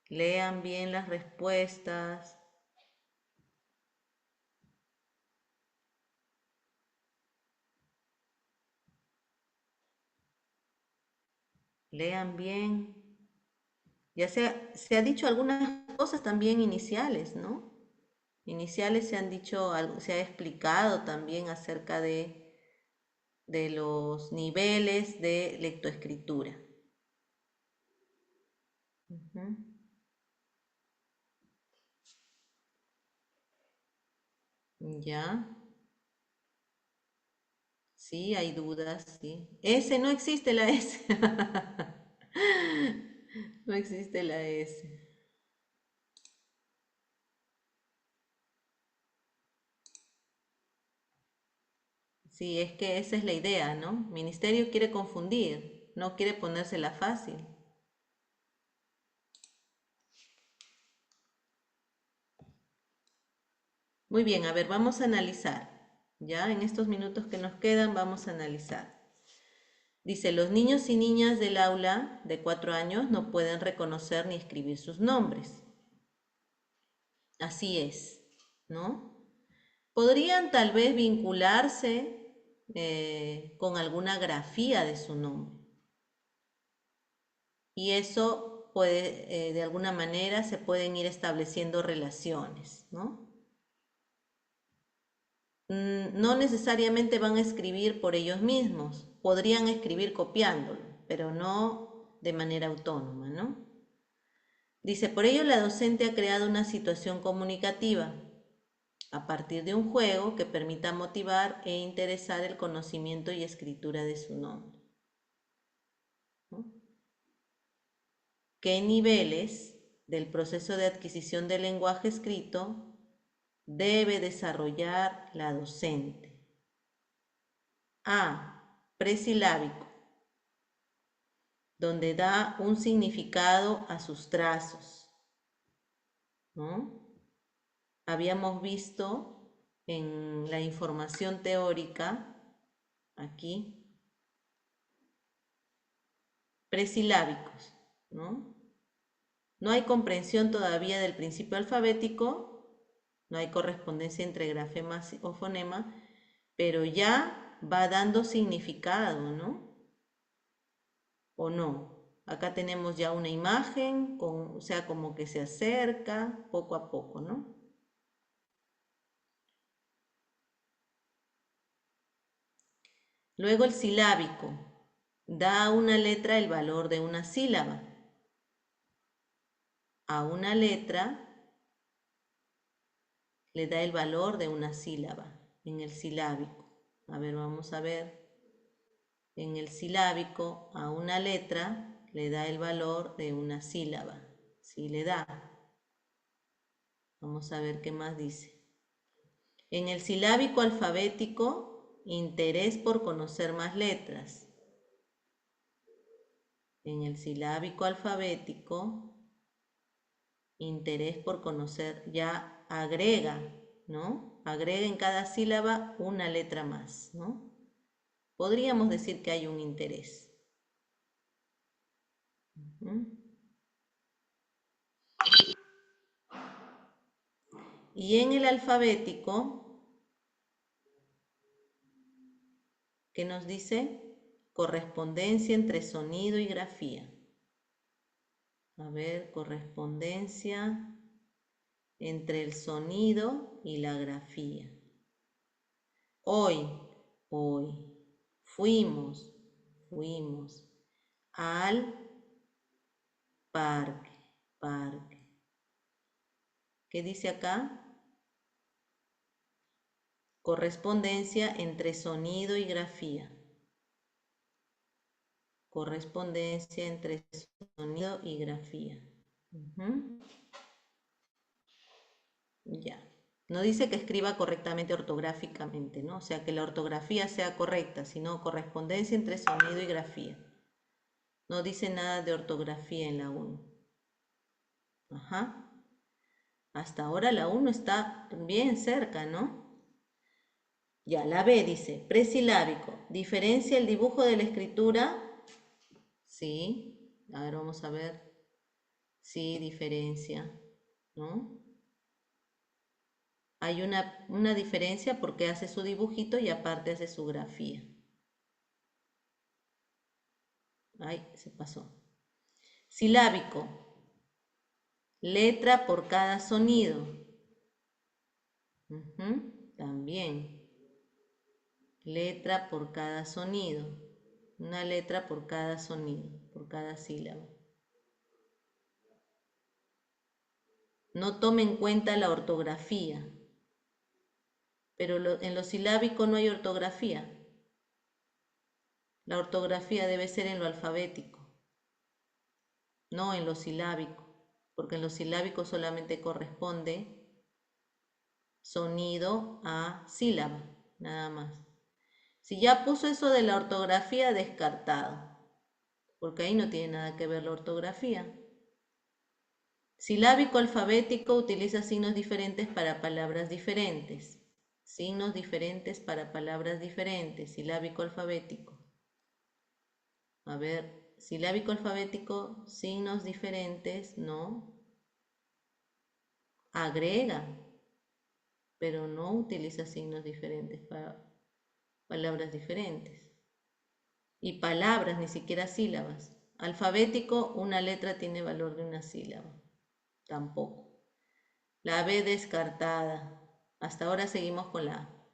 Lean bien las respuestas. Lean bien. Ya se ha dicho algunas cosas también iniciales, ¿no? Iniciales se han dicho, se ha explicado también acerca de los niveles de lectoescritura. Ujú. Ya, sí, hay dudas, sí. S, no existe la S. No existe la S. Sí, es que esa es la idea, ¿no? Ministerio quiere confundir, no quiere ponérsela fácil. Muy bien, a ver, vamos a analizar. Ya en estos minutos que nos quedan, vamos a analizar. Dice, los niños y niñas del aula de 4 años no pueden reconocer ni escribir sus nombres. Así es, ¿no? Podrían tal vez vincularse con alguna grafía de su nombre. Y eso puede, de alguna manera, se pueden ir estableciendo relaciones, ¿no? No necesariamente van a escribir por ellos mismos, podrían escribir copiándolo, pero no de manera autónoma, ¿no? Dice, por ello la docente ha creado una situación comunicativa a partir de un juego que permita motivar e interesar el conocimiento y escritura de su nombre, ¿no? ¿Qué niveles del proceso de adquisición del lenguaje escrito debe desarrollar la docente? A. Presilábico, donde da un significado a sus trazos, ¿no? Habíamos visto en la información teórica, aquí, presilábicos, ¿no? No hay comprensión todavía del principio alfabético, no hay correspondencia entre grafema o fonema, pero ya va dando significado, ¿no? ¿O no? Acá tenemos ya una imagen, o sea, como que se acerca poco a poco, ¿no? Luego el silábico da a una letra el valor de una sílaba. A una letra le da el valor de una sílaba en el silábico. A ver, vamos a ver. En el silábico a una letra le da el valor de una sílaba. Sí le da. Vamos a ver qué más dice. En el silábico alfabético, interés por conocer más letras. En el silábico alfabético, interés por conocer, ya agrega, ¿no? Agrega en cada sílaba una letra más, ¿no? Podríamos decir que hay un interés. Y en el alfabético, ¿qué nos dice? Correspondencia entre sonido y grafía. A ver, correspondencia entre el sonido y la grafía. Hoy, fuimos al parque. ¿Qué dice acá? Correspondencia entre sonido y grafía. Correspondencia entre sonido y grafía. Ya. No dice que escriba correctamente ortográficamente, ¿no? O sea, que la ortografía sea correcta, sino correspondencia entre sonido y grafía. No dice nada de ortografía en la 1. Ajá. Hasta ahora la 1 está bien cerca, ¿no? Ya, la B dice, presilábico. ¿Diferencia el dibujo de la escritura? Sí. A ver, vamos a ver. Sí, diferencia, ¿no? Hay una diferencia porque hace su dibujito y aparte hace su grafía. Ay, se pasó. Silábico. Letra por cada sonido. También. Letra por cada sonido. Una letra por cada sonido, por cada sílaba. No tome en cuenta la ortografía. Pero en lo silábico no hay ortografía. La ortografía debe ser en lo alfabético, no en lo silábico, porque en lo silábico solamente corresponde sonido a sílaba, nada más. Si ya puso eso de la ortografía, descartado, porque ahí no tiene nada que ver la ortografía. Silábico alfabético utiliza signos diferentes para palabras diferentes. Signos diferentes para palabras diferentes, silábico alfabético. A ver, silábico alfabético, signos diferentes, no. Agrega, pero no utiliza signos diferentes para palabras diferentes. Y palabras, ni siquiera sílabas. Alfabético, una letra tiene valor de una sílaba. Tampoco. La B descartada. Hasta ahora seguimos con la A.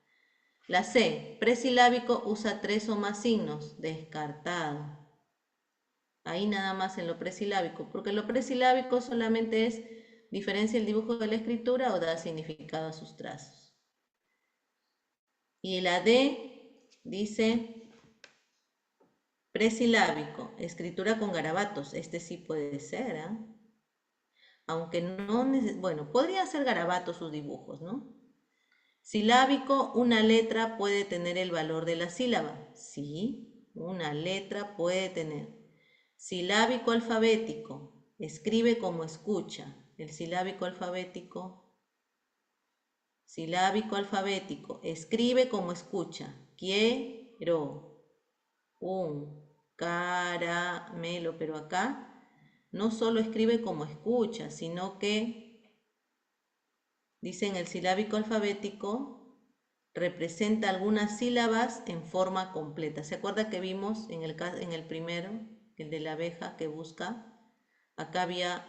La C, presilábico, usa 3 o más signos. Descartado. Ahí nada más en lo presilábico, porque lo presilábico solamente es diferencia el dibujo de la escritura o da significado a sus trazos. Y la D dice presilábico, escritura con garabatos. Este sí puede ser, ¿eh? Aunque no, bueno, podría ser garabatos sus dibujos, ¿no? Silábico, una letra puede tener el valor de la sílaba. Sí, una letra puede tener. Silábico alfabético, escribe como escucha. El silábico alfabético, escribe como escucha. Quiero un caramelo, pero acá no solo escribe como escucha, sino que, dicen el silábico alfabético, representa algunas sílabas en forma completa. ¿Se acuerda que vimos en el primero, el de la abeja que busca? Acá había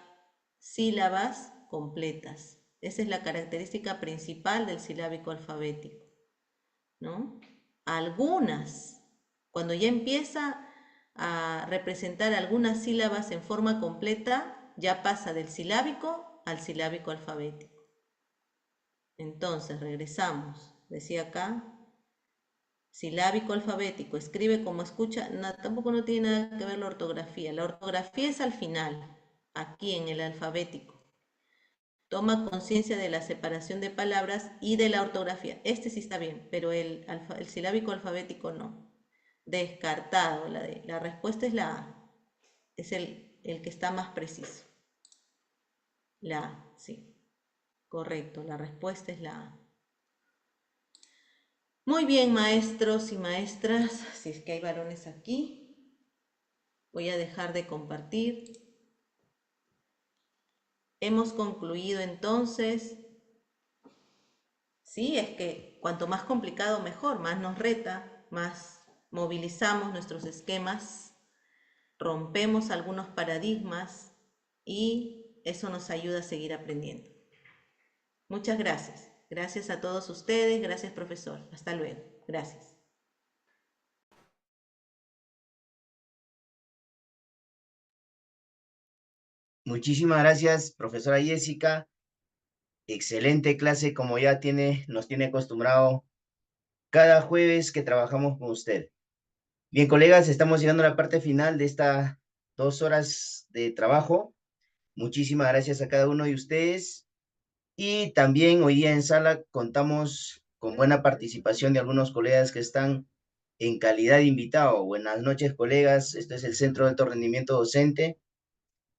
sílabas completas. Esa es la característica principal del silábico alfabético, ¿no? Algunas, cuando ya empieza a representar algunas sílabas en forma completa, ya pasa del silábico al silábico alfabético. Entonces, regresamos. Decía acá, silábico alfabético, escribe como escucha, tampoco no tiene nada que ver la ortografía. La ortografía es al final, aquí en el alfabético. Toma conciencia de la separación de palabras y de la ortografía. Este sí está bien, pero el silábico alfabético no. Descartado, la respuesta es la A. Es el que está más preciso. La A, sí. Correcto, la respuesta es la A. Muy bien, maestros y maestras, si es que hay varones aquí, voy a dejar de compartir. Hemos concluido entonces. Sí, es que cuanto más complicado mejor, más nos reta, más movilizamos nuestros esquemas, rompemos algunos paradigmas y eso nos ayuda a seguir aprendiendo. Muchas gracias. Gracias a todos ustedes. Gracias, profesor. Hasta luego. Gracias. Muchísimas gracias, profesora Jessica. excelente clase como ya nos tiene acostumbrado cada jueves que trabajamos con usted. Bien, colegas, estamos llegando a la parte final de estas 2 horas de trabajo. Muchísimas gracias a cada uno de ustedes. Y también hoy día en sala contamos con buena participación de algunos colegas que están en calidad de invitado. Buenas noches, colegas. Este es el Centro de Alto Rendimiento Docente.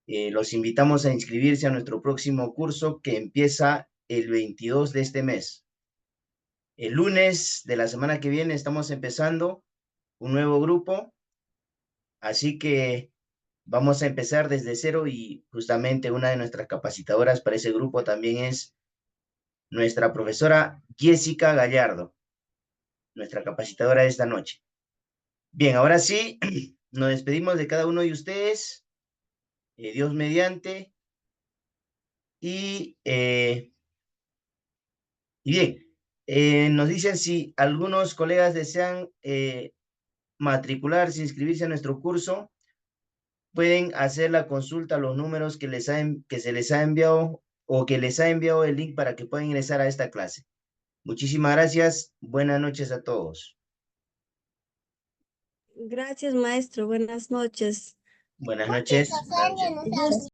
Los invitamos a inscribirse a nuestro próximo curso que empieza el 22 de este mes. El lunes de la semana que viene estamos empezando un nuevo grupo, así que vamos a empezar desde cero y justamente una de nuestras capacitadoras para ese grupo también es nuestra profesora Jessica Gallardo, nuestra capacitadora de esta noche. Bien, ahora sí, nos despedimos de cada uno de ustedes, Dios mediante, y, y bien, nos dicen si algunos colegas desean matricularse, inscribirse a nuestro curso, pueden hacer la consulta a los números que se les ha enviado o que les ha enviado el link para que puedan ingresar a esta clase. Muchísimas gracias. Buenas noches a todos. Gracias, maestro. Buenas noches. Buenas noches.